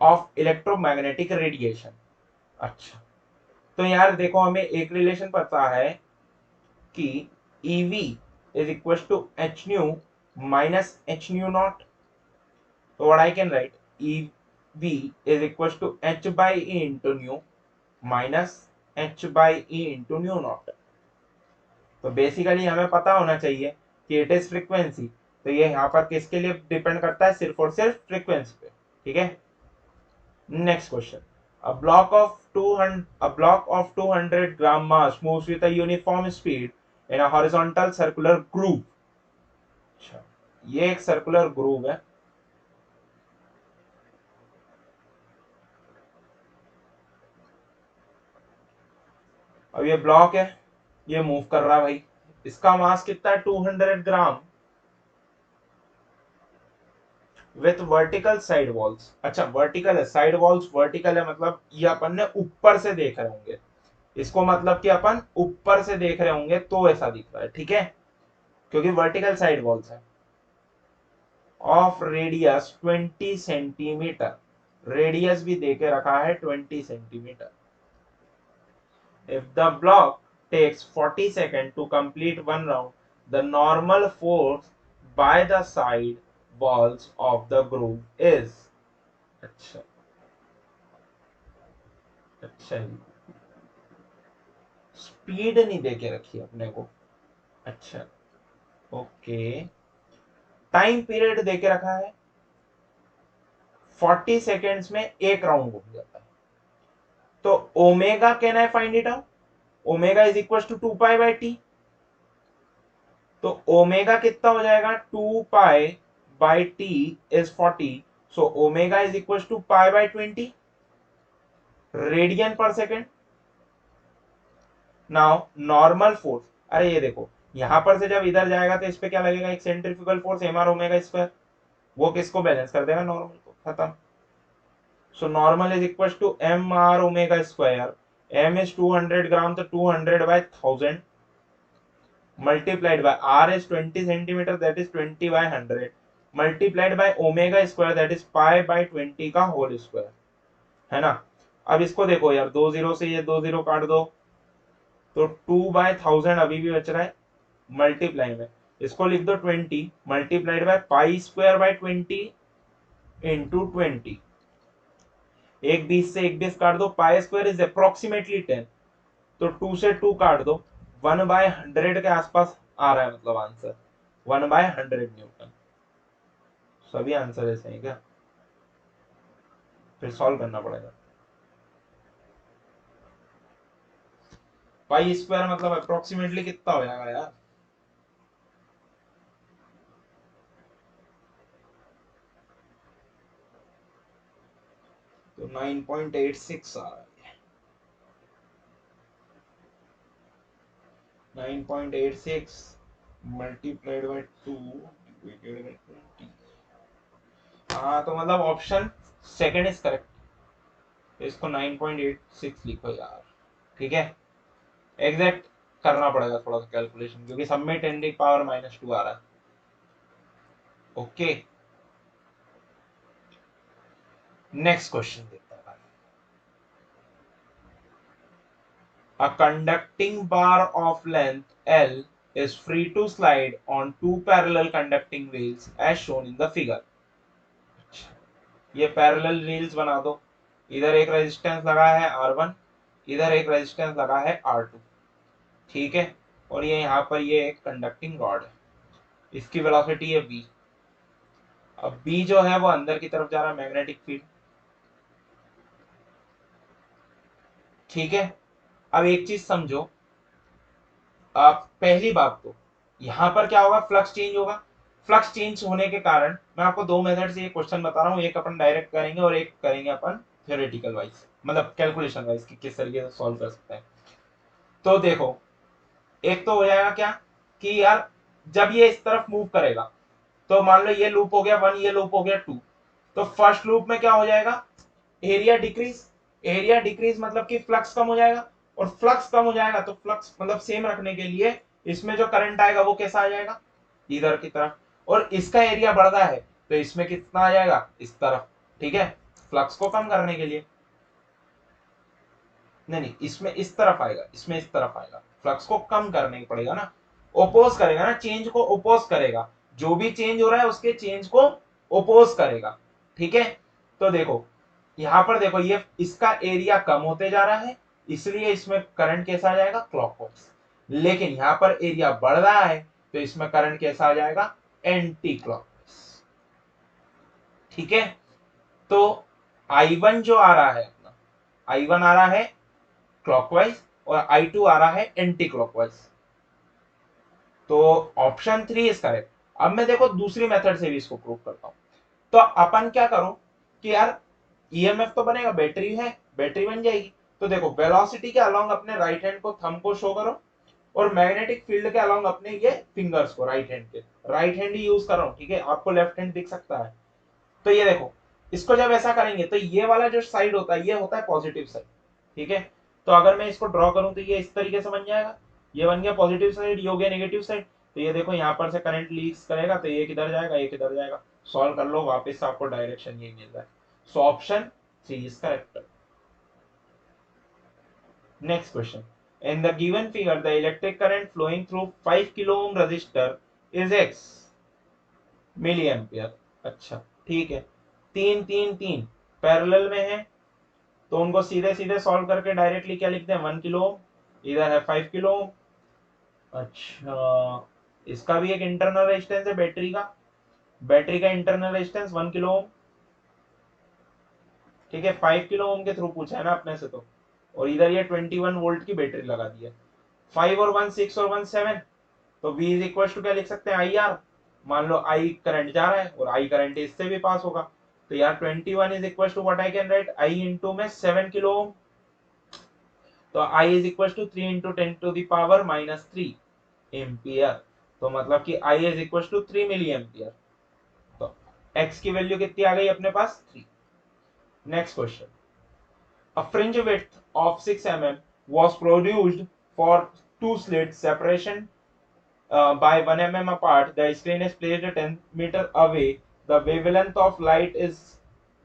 of electromagnetic radiation। अच्छा, तो यार देखो हमें एक रिलेशन पता है कि EV is equals to h nu minus h nu naught। So what I can write, EV is equals to h by E into nu minus h by E into nu naught। तो basically हमें पता होना चाहिए कि it is frequency, तो ये यहाँ पर किसके लिए डिपेंड करता है, सिर्फ और सिर्फ फ्रीक्वेंसी पे, ठीक है। Next question, a block of 200 gram mass moves with a uniform speed in a horizontal circular groove। अच्छा, ये एक सर्कुलर ग्रूव है, अब ये ब्लॉक है, ये मूव कर रहा है भाई, इसका मास कितना है 200 ग्राम विथ वर्टिकल साइड वॉल्स। अच्छा वर्टिकल है, साइड वॉल्स वर्टिकल है, मतलब ये अपन ने ऊपर से देख रहे होंगे इसको, मतलब कि अपन ऊपर से देख रहे होंगे तो ऐसा दिख रहा है, ठीक है, क्योंकि वर्टिकल साइड वॉल्स है। ऑफ रेडियस 20 सेंटीमीटर, रेडियस भी देके रखा है 20 centimetre. If the block takes 40 seconds to complete one round, the normal force by the side walls of the groove is। अच्छा, अच्छा, स्पीड नहीं देके रखी अपने को, अच्छा, ओके। टाइम पीरियड देके रखा है 40 सेकेंड्स में एक राउंड घूम जाता है, तो omega can I find it out, omega is equal to 2 pi by T. तो ओमेगा कितना हो जाएगा, 2 pi by T is 40, so omega is equal to pi by 20 radian per second. Now normal force, अरे ये देखो यहां पर से जब इधर जाएगा तो इस पे क्या लगेगा, एक centrifugal force M R omega square, वो किसको बैलेंस कर देगा, नॉर्मल को, खत्म। So normal is equal to M R omega square, M is 200 gram तो 200/1000 multiplied by r is 20 centimeter, that is 20/100 multiplied by omega square, that is pi by 20 का whole square, है ना। अब इसको देखो यार, 2 0 से ये 2 0 काट दो तो 2/1000 अभी भी बच रहा है, मल्टीप्लाई में इसको लिख दो 20 multiplied by pi square by 20 into 20, एक 20 से एक 20 काट दो, पाई स्क्वायर इज अप्रोक्सीमेटली 10, तो 2 से 2 काट दो, 1/100 के आसपास आ रहा है, मतलब आंसर 1/100 न्यूटन। सभी आंसर ऐसे हैं क्या, फिर सॉल्व करना पड़ेगा। पाई स्क्वायर मतलब अप्रोक्सीमेटली कितना हो जाएगा यार, तो 9.86 आ रहा है, 9.86 मल्टीप्लाइड बाय 2 डिवाइडेड बाय 20। हाँ तो मतलब ऑप्शन सेकंड इज करेक्ट, इसको 9.86 लिखो यार, ठीक है। एग्जैक्ट करना पड़ेगा थोड़ा सा कैलकुलेशन, क्योंकि सब में 10⁻⁻² आ रहा है, ओके। नेक्स्ट क्वेश्चन देखते हैं। A conducting bar of length L is free to slide on two parallel conducting rails as shown in the figure। ये पैरेलल रील्स बना दो, इधर एक रेजिस्टेंस लगा है R1, इधर एक रेजिस्टेंस लगा है R2, ठीक है, और ये यहाँ पर ये एक कंडक्टिंग रॉड है, इसकी वेलोसिटी है v। अब b जो है वो अंदर की तरफ जा रहा है, मैग्नेटिक फील्ड, ठीक है। अब एक चीज समझो, आप पहली बात तो यहाँ पर क्या होगा, फ्लक्स चेंज होगा। फ्लक्स चेंज होने के कारण मैं आपको दो मेथड से ये क्वेश्चन बता रहा हूँ, एक अपन डायरेक्ट करेंगे और एक करेंगे अपन थ्योरेटिकल वाइज, मतलब कैलकुलेशन वाइज कि किस तरीके से सॉल्व कर सकते हैं। तो देखो, एक तो हो जाएगा क्या कि यार जब ये इस तरफ मूव करेगा, तो मान लो ये लूप हो गया 1, ये लूप हो गया 2, तो फर्स्ट लूप में क्या हो जाएगा, एरिया डिक्रीज। एरिया डिक्रीज मतलब कि फ्लक्स कम हो जाएगा, और फ्लक्स कम हो जाएगा तो फ्लक्स मतलब सेम रखने के लिए इसमें जो करंट आएगा वो कैसा आ जाएगा, इधर की तरफ, और इसका एरिया बढ़ रहा है तो इसमें कितना आ जाएगा, इस तरफ, ठीक है, फ्लक्स को कम करने के लिए। नहीं नहीं, इसमें इस तरफ आएगा, इसमें इस तरफ आएगा, फ्लक्स को कम करने पड़ेगा ना, ओपोज करेगा ना, चेंज को ओपोज करेगा, जो भी चेंज हो रहा है उसके चेंज को ओपोज करेगा, ठीक है। तो देखो यहां पर देखो, ये इसका एरिया कम होते जा रहा है, इसलिए इसमें करंट कैसा आ जाएगा, क्लॉकवाइज। लेकिन यहां पर एरिया बढ़ रहा है तो इसमें करंट कैसा आ जाएगा, एंटी क्लॉकवाइज, ठीक है। तो I1 जो आ रहा है अपना, I1 आ रहा है क्लॉकवाइज और I2 आ रहा है एंटी क्लॉकवाइज। तो ऑप्शन 3 इज करेक्ट। अब मैं देखो दूसरी मेथड से भी इसको प्रूव करता हूं। तो अपन क्या करो कि यार ईएमएफ तो बनेगा, बैटरी है, बैटरी बन जाएगी। तो देखो वेलोसिटी के अलोंग अपने राइट हैंड को, थंब को शो करो, और मैग्नेटिक फील्ड के अलोंग अपने ये फिंगर्स को, राइट हैंड के, राइट हैंड ही यूज कर रहा हूं, ठीक है, आपको लेफ्ट हैंड दिख सकता है। तो ये देखो, इसको जब ऐसा करेंगे तो ये वाला जो साइड होता है ये होता है पॉजिटिव साइड, ठीक है। तो अगर मैं इसको ड्रॉ करूं तो ये इस तरीके से बन जाएगा, ये बन गया पॉजिटिव साइड, ये हो गया नेगेटिव साइड। तो ये देखो यहाँ पर से करंट लीक्स करेगा तो ये किधर जाएगा, ये किधर जाएगा, सॉल्व कर लो वापस, आपको डायरेक्शन यही मिल रहा है। सो option 3 is correct. Next question, in the given figure the electric current flowing through 5 kilo ohm resistor is x milli ampere. अच्छा ठीक है, तीन तीन तीन पैरेलल में है, तो उनको सीधे सीधे सॉल्व करके डायरेक्टली क्या लिखते हैं, 1 किलो ओम, इधर है 5 किलो ओम। अच्छा, इसका भी एक इंटरनल रेजिस्टेंस है बैटरी का, बैटरी का इंटरनल रेजिस्टेंस 1 किलो ओम, ठीक है, 5 किलो ओम के थ्रू पूछा है ना अपने से तो, और इधर ये 21 वोल्ट की बैटरी लगा दी है, 5 और 1 6 और 1 7। तो V इज इक्वल टू क्या लिख सकते हैं, आई आर। मान लो I करंट जा रहा है और I करंट इससे भी पास होगा, तो यार 21 is equal to what I can write, I into में 7 किलो ओम, तो I is equal to 3 into 10 to the power -3 ampere. तो मतलब कि I is equal to 3 milli ampere. तो X की वैल्यू कितनी आ गई अपने पास, 3। Next question, a fringe width of 6 mm was produced for two slits separation by 1 mm apart. The screen is placed 10 meter away. The wavelength of light is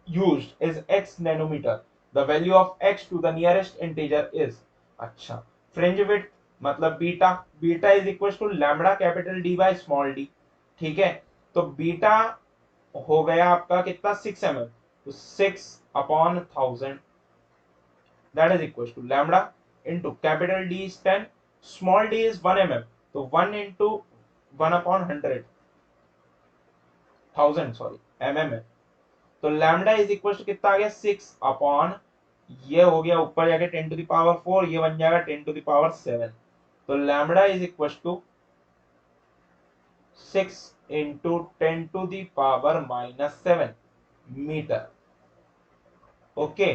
used is x nanometer. The value of x to the nearest integer is, अच्छा, fringe width मतलब beta, beta is equal to lambda capital D by small D, ठीक है। तो beta हो गया आपका कितना, 6 mm, तो 6/1000, that is equal to lambda into capital D is 10, small D is 1 mm, तो 1 इंटू 1/100, 1000 सॉरी, mm है। तो लैम्बडा इज इक्वल टू कितना आ गया, 6/, ये हो गया ऊपर जाके 10 to the power 4, ये बन जाएगा 10 to the power 7। तो lambda is equal to 6 into 10 to the power -7 meter, okay,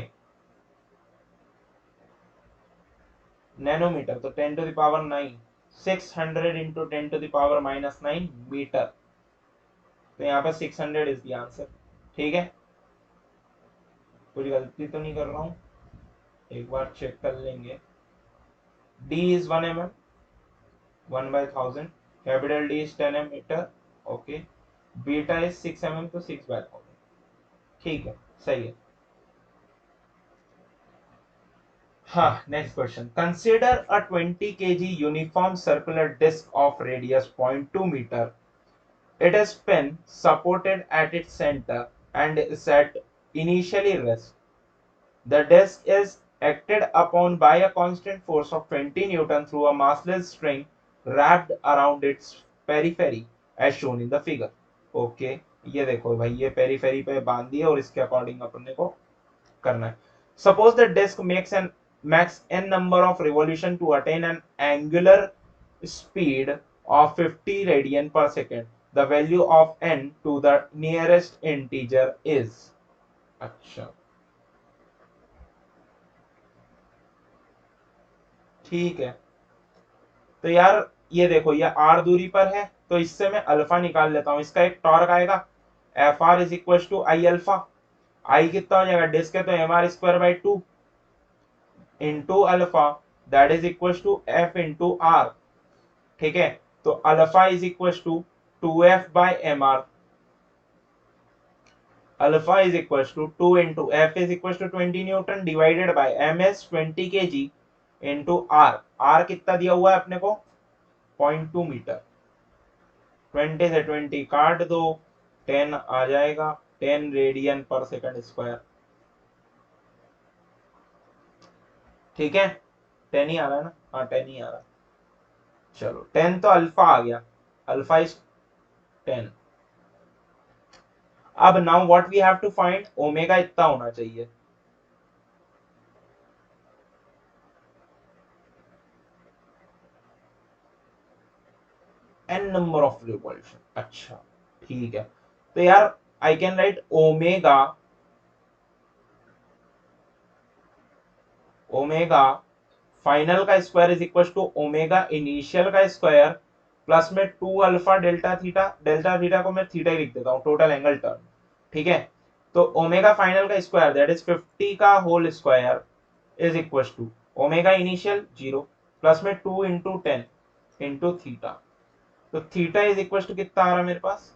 nanometer, तो 10 to the power 9, 600 into 10 to the power -9 meter. तो यहाँ पे 600 इज द आंसर, ठीक है। कुछ गलती तो नहीं कर रहा हूँ, एक बार चेक कर लेंगे। D is 1 mm, 1/1000, capital D is 10 meter, okay, beta is 6 mm, तो 6/1000, ठीक है, सही है। हाँ, next question, consider a 20 kg uniform circular disc of radius 0.2 meter. It is pin supported at its center and is at initially rest. The disc is acted upon by a constant force of 20 Newton through a massless string wrapped around its periphery as shown in the figure. Okay ये देखो भाई ये periphery पे बांध दिए और इसके according अपने को करना है. Suppose the disk makes an max n number of revolution to attain an angular speed of 50 radian per second. The value of n to the nearest integer is. अच्छा ठीक है. तो यार ये देखो ये r दूरी पर है तो इससे मैं अल्फा निकाल लेता हूं. इसका एक टॉर्क आएगा F R is equal to I alpha. I कितना हो जाएगा डिस्क है तो M R square by 2 into alpha that is equal to F into R. ठीक है तो alpha is equal to 2f by M R. Alpha is equal to 2 into F is equal to 20 newton divided by M S 20 K ji into are. Are कितना दिया हुआ है अपने को 0.2 metre. 20 से 20 काट दो 10 आ जाएगा 10 रेडियन पर सेकंड स्क्वायर. ठीक है 10 ही आ रहा है ना. हाँ 10 ही आ रहा है. चलो 10 तो अल्फा आ गया. Alpha is 10. अब now what we have to find omega इतना होना चाहिए. n number of revolution. अच्छा ठीक है तो यार I can write omega. Omega final का square is equal to omega initial का स्क्वायर प्लस में 2 alpha delta theta. Delta theta को मैं थीटा ही लिख देता हूँ टोटल एंगल टर्न. ठीक है तो ओमेगा फाइनल का स्क्वायर दैट इज 50 का whole square is equal to omega initial 0 plus में 2 इंटू 10 इंटू थीटा. तो थीटा इज इक्वल टू कितना आ रहा है मेरे पास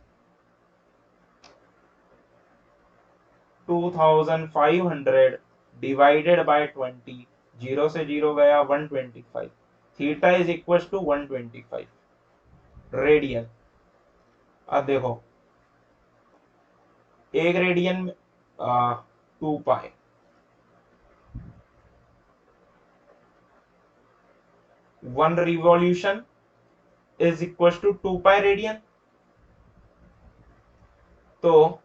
2500 डिवाइडेड बाय 20. 0 से 0 गया 125. Theta is equal to 125 radian. अब देखो एक रेडियन में 2 pi. One revolution is equal to 2 pi radian. तो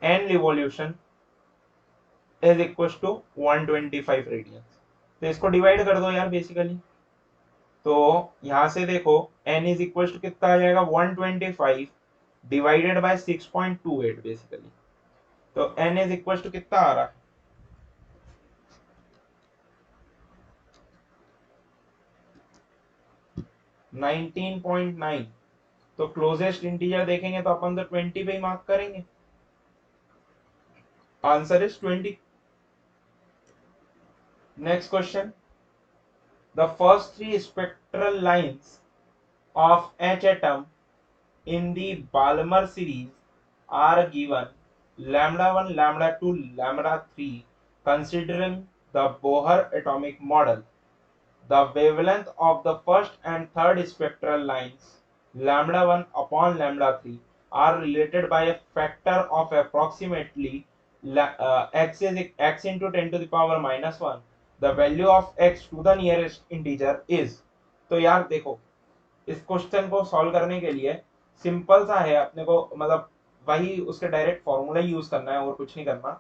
N revolution is equal to 125 radian. तो इसको डिवाइड कर दो यार बेसिकली. तो यहां से देखो n इज इक्वल टू कितना आ जाएगा 125 डिवाइडेड बाय 6.28 बेसिकली. तो n इज इक्वल टू कितना आ रहा है 19.9. तो क्लोजेस्ट इंटीजर देखेंगे तो अपन तो 20 पे ही मार्क करेंगे. Answer is 20. Next question. The first three spectral lines of H atom in the Balmer series are given lambda 1, lambda 2, lambda 3 considering the Bohr atomic model. The wavelength of the first and third spectral lines lambda 1 upon lambda 3 are related by a factor of approximately x into 10 to the power minus 1. The value of x to the nearest integer is. तो यार देखो इस question को solve करने के लिए simple सा है अपने को मतलब वही उसके डायरेक्ट फॉर्मूला यूज करना है और कुछ नहीं करना.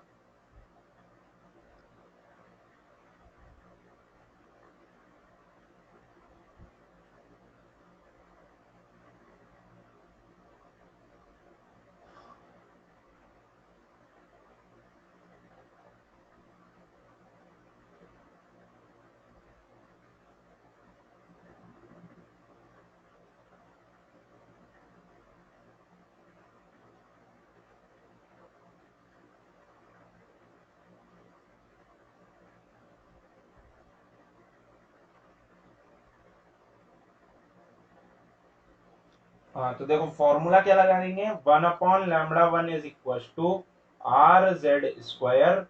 हाँ तो देखो फॉर्मूला क्या लगा देंगे 1 upon lambda 1 is equal to R Z square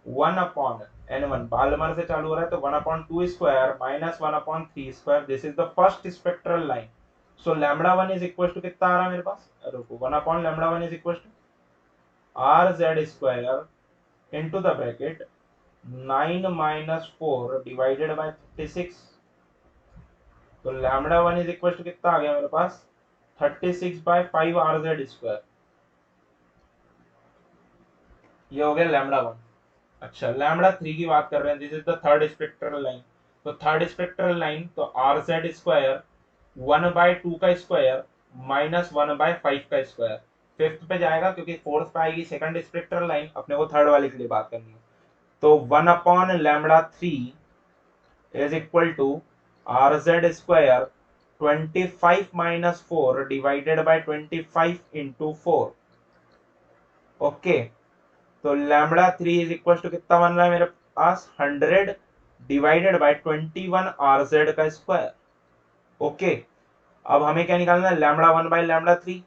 1 upon n1 Balmer से चालू हो रहा है तो 1 upon 2 square minus 1 upon 3 square. This is the first spectral line. So lambda 1 is equal to कितना आ रहा है मेरे पास रुको 1 upon lambda 1 is equal to R Z square into the bracket 9 minus 4 divided by 36। तो lambda one is equal to कितना आ गया मेरे पास, 36/5 RZ²। ये हो गया लैम्डा वन। अच्छा, लैम्डा थ्री की बात कर रहे हैं, this is the third spectral line. तो थर्ड स्पेक्ट्रल लाइन तो RZ², 1/2 का स्क्वायर माइनस 1/5 का स्क्वायर। फिफ्थ पे जाएगा क्योंकि फोर्थ पे आएगी सेकंड स्पेक्ट्रल लाइन, अपने को थर्ड वाले के लिए बात करनी है। तो 1/λ3 is equal to RZ², 25 minus 4 divided by 25 into 4। Okay, तो lambda three is equal to कितना बन रहा है मेरे पास, 100 डिवाइडेड बाय 21 RZ का स्क्वायर। ओके, अब हमें क्या निकालना है, lambda one by lambda three,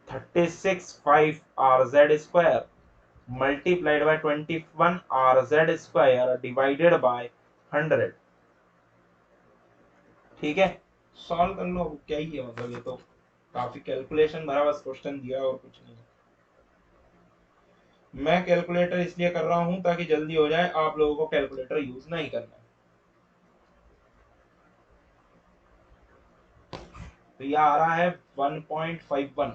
36/5 RZ² multiplied by 21 RZ² divided by 100। ठीक है, सॉल्व कर लो, क्या ही है, मतलब ये तो काफी कैलकुलेशन भरा बस क्वेश्चन दिया और कुछ नहीं। मैं कैलकुलेटर इसलिए कर रहा हूं ताकि जल्दी हो जाए, आप लोगों को कैलकुलेटर यूज नहीं करना है। तो ये आ रहा है 1.51।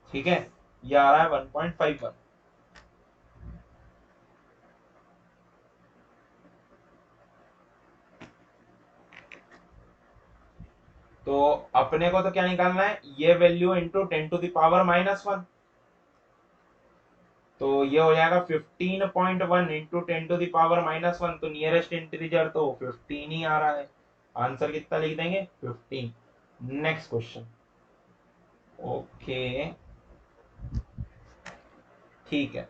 ठीक है, ये आ रहा है 1.51। तो अपने को तो क्या निकालना है, ये वैल्यू इंटू 10⁻⁻1। तो ये हो जाएगा 15.1 इंटू 10⁻⁻1। तो नियरेस्ट इंटीजर तो 15 ही आ रहा है। आंसर कितना लिख देंगे, 15। Next question. ओके, ठीक है।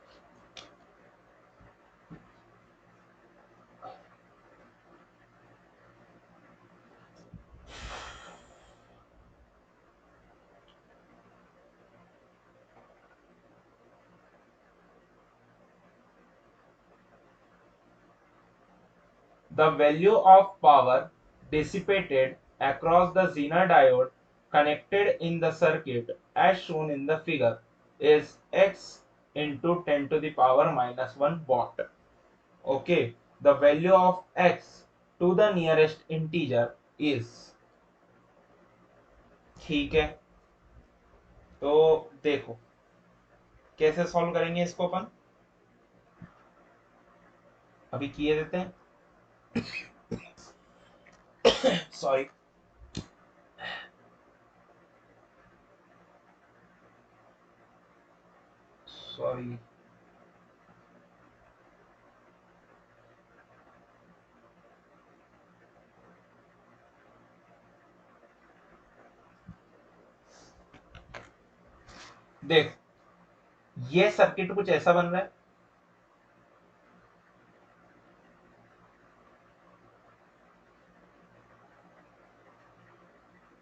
The value of power dissipated across the Zener diode connected in the circuit as shown in the figure is x into 10⁻⁻1 watt. Okay, the value of x to the nearest integer is, ठीक है। तो देखो कैसे solve करेंगे इसको अपन, अभी किए देते हैं। Sorry, sorry. देख, ये सर्किट कुछ ऐसा बन रहा है।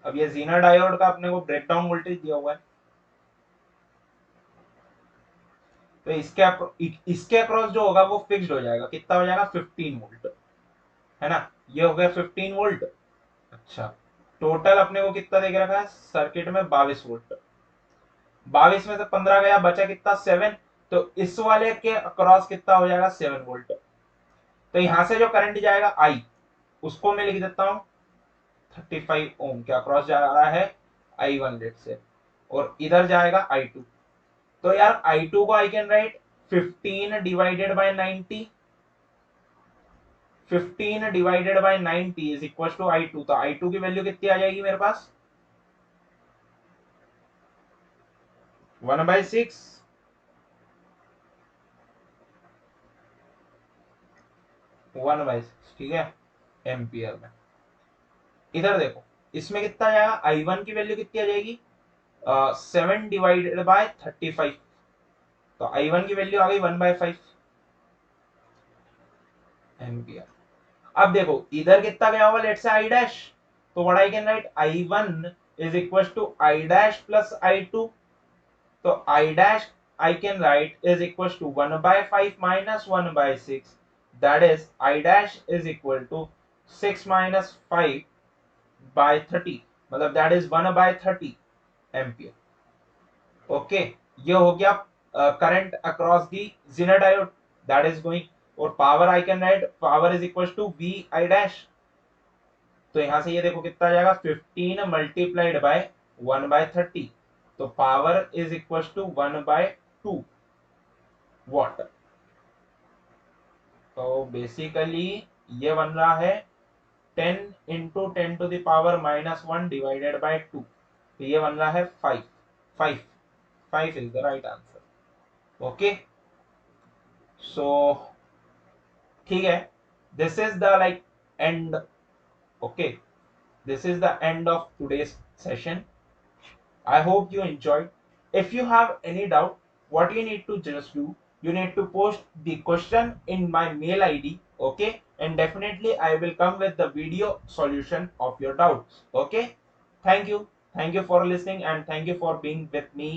अब ये जीना डायोड का अपने को ब्रेकडाउन वोल्टेज दिया हुआ है। तो इसके अक्रॉस जो होगा वो फिक्स्ड हो जाएगा, कितना हो जाएगा, 15 वोल्ट, है ना। ये हो गया 15 वोल्ट। अच्छा, टोटल अपने को कितना देख रखा है सर्किट में, 22 वोल्ट। 22 में से 15 गया, बचा कितना, 7। तो इस वाले के अक्रॉस कितना हो जाएगा, 7 वोल्ट। तो यहां से जो करंट जाएगा आई, उसको मैं लिख देता हूं 35 ओम के अक्रॉस जा रहा है I1 लेट से, और इधर जाएगा I2। तो यार I2 को I can write 15 divided by 90। 15 divided by 90 is equal to I2। तो I2 की वैल्यू कितनी आ जाएगी मेरे पास, 1/6। 1/6, ठीक है, एम्पियर में। इधर देखो, इसमें कितना आ जाएगा, I1 की वैल्यू कितनी आ जाएगी, 7 डिवाइडेड बाय 35। तो I1 की वैल्यू आ गई 1/5 एम्पियर। अब देखो इधर कितना गया होगा, लेट से आई डैश। तो what I can write, I1 is equal to I dash plus I2। तो I dash I can write is equal to 1/5 minus 1/6, that is I dash is equal to 6 minus 5/30, मतलब that is 1/30 ampere. Okay, ये हो गया current across the Zener diode that is going, or power I can write power is equals to V I dash. तो यहां से ये देखो कितना आ जाएगा 15 मल्टीप्लाइड बाय 1/30, तो power is equal to 1/2 watt. तो बेसिकली ये बन रहा है 10 इंटू 10⁻⁻1 डिवाइडेड बाय 2, तो ये बन रहा है 5। 5 5 is the right answer. Okay, so ठीक है, this is the like end. Okay, this is the end of today's session. I hope you enjoyed. If you have any doubt, what you need to just do, you need to post the question in my mail ID, okay? And definitely I will come with the video solution of your doubts, okay? Thank you. Thank you for listening and thank you for being with me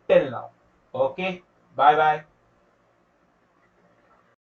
till now. Okay? Bye bye.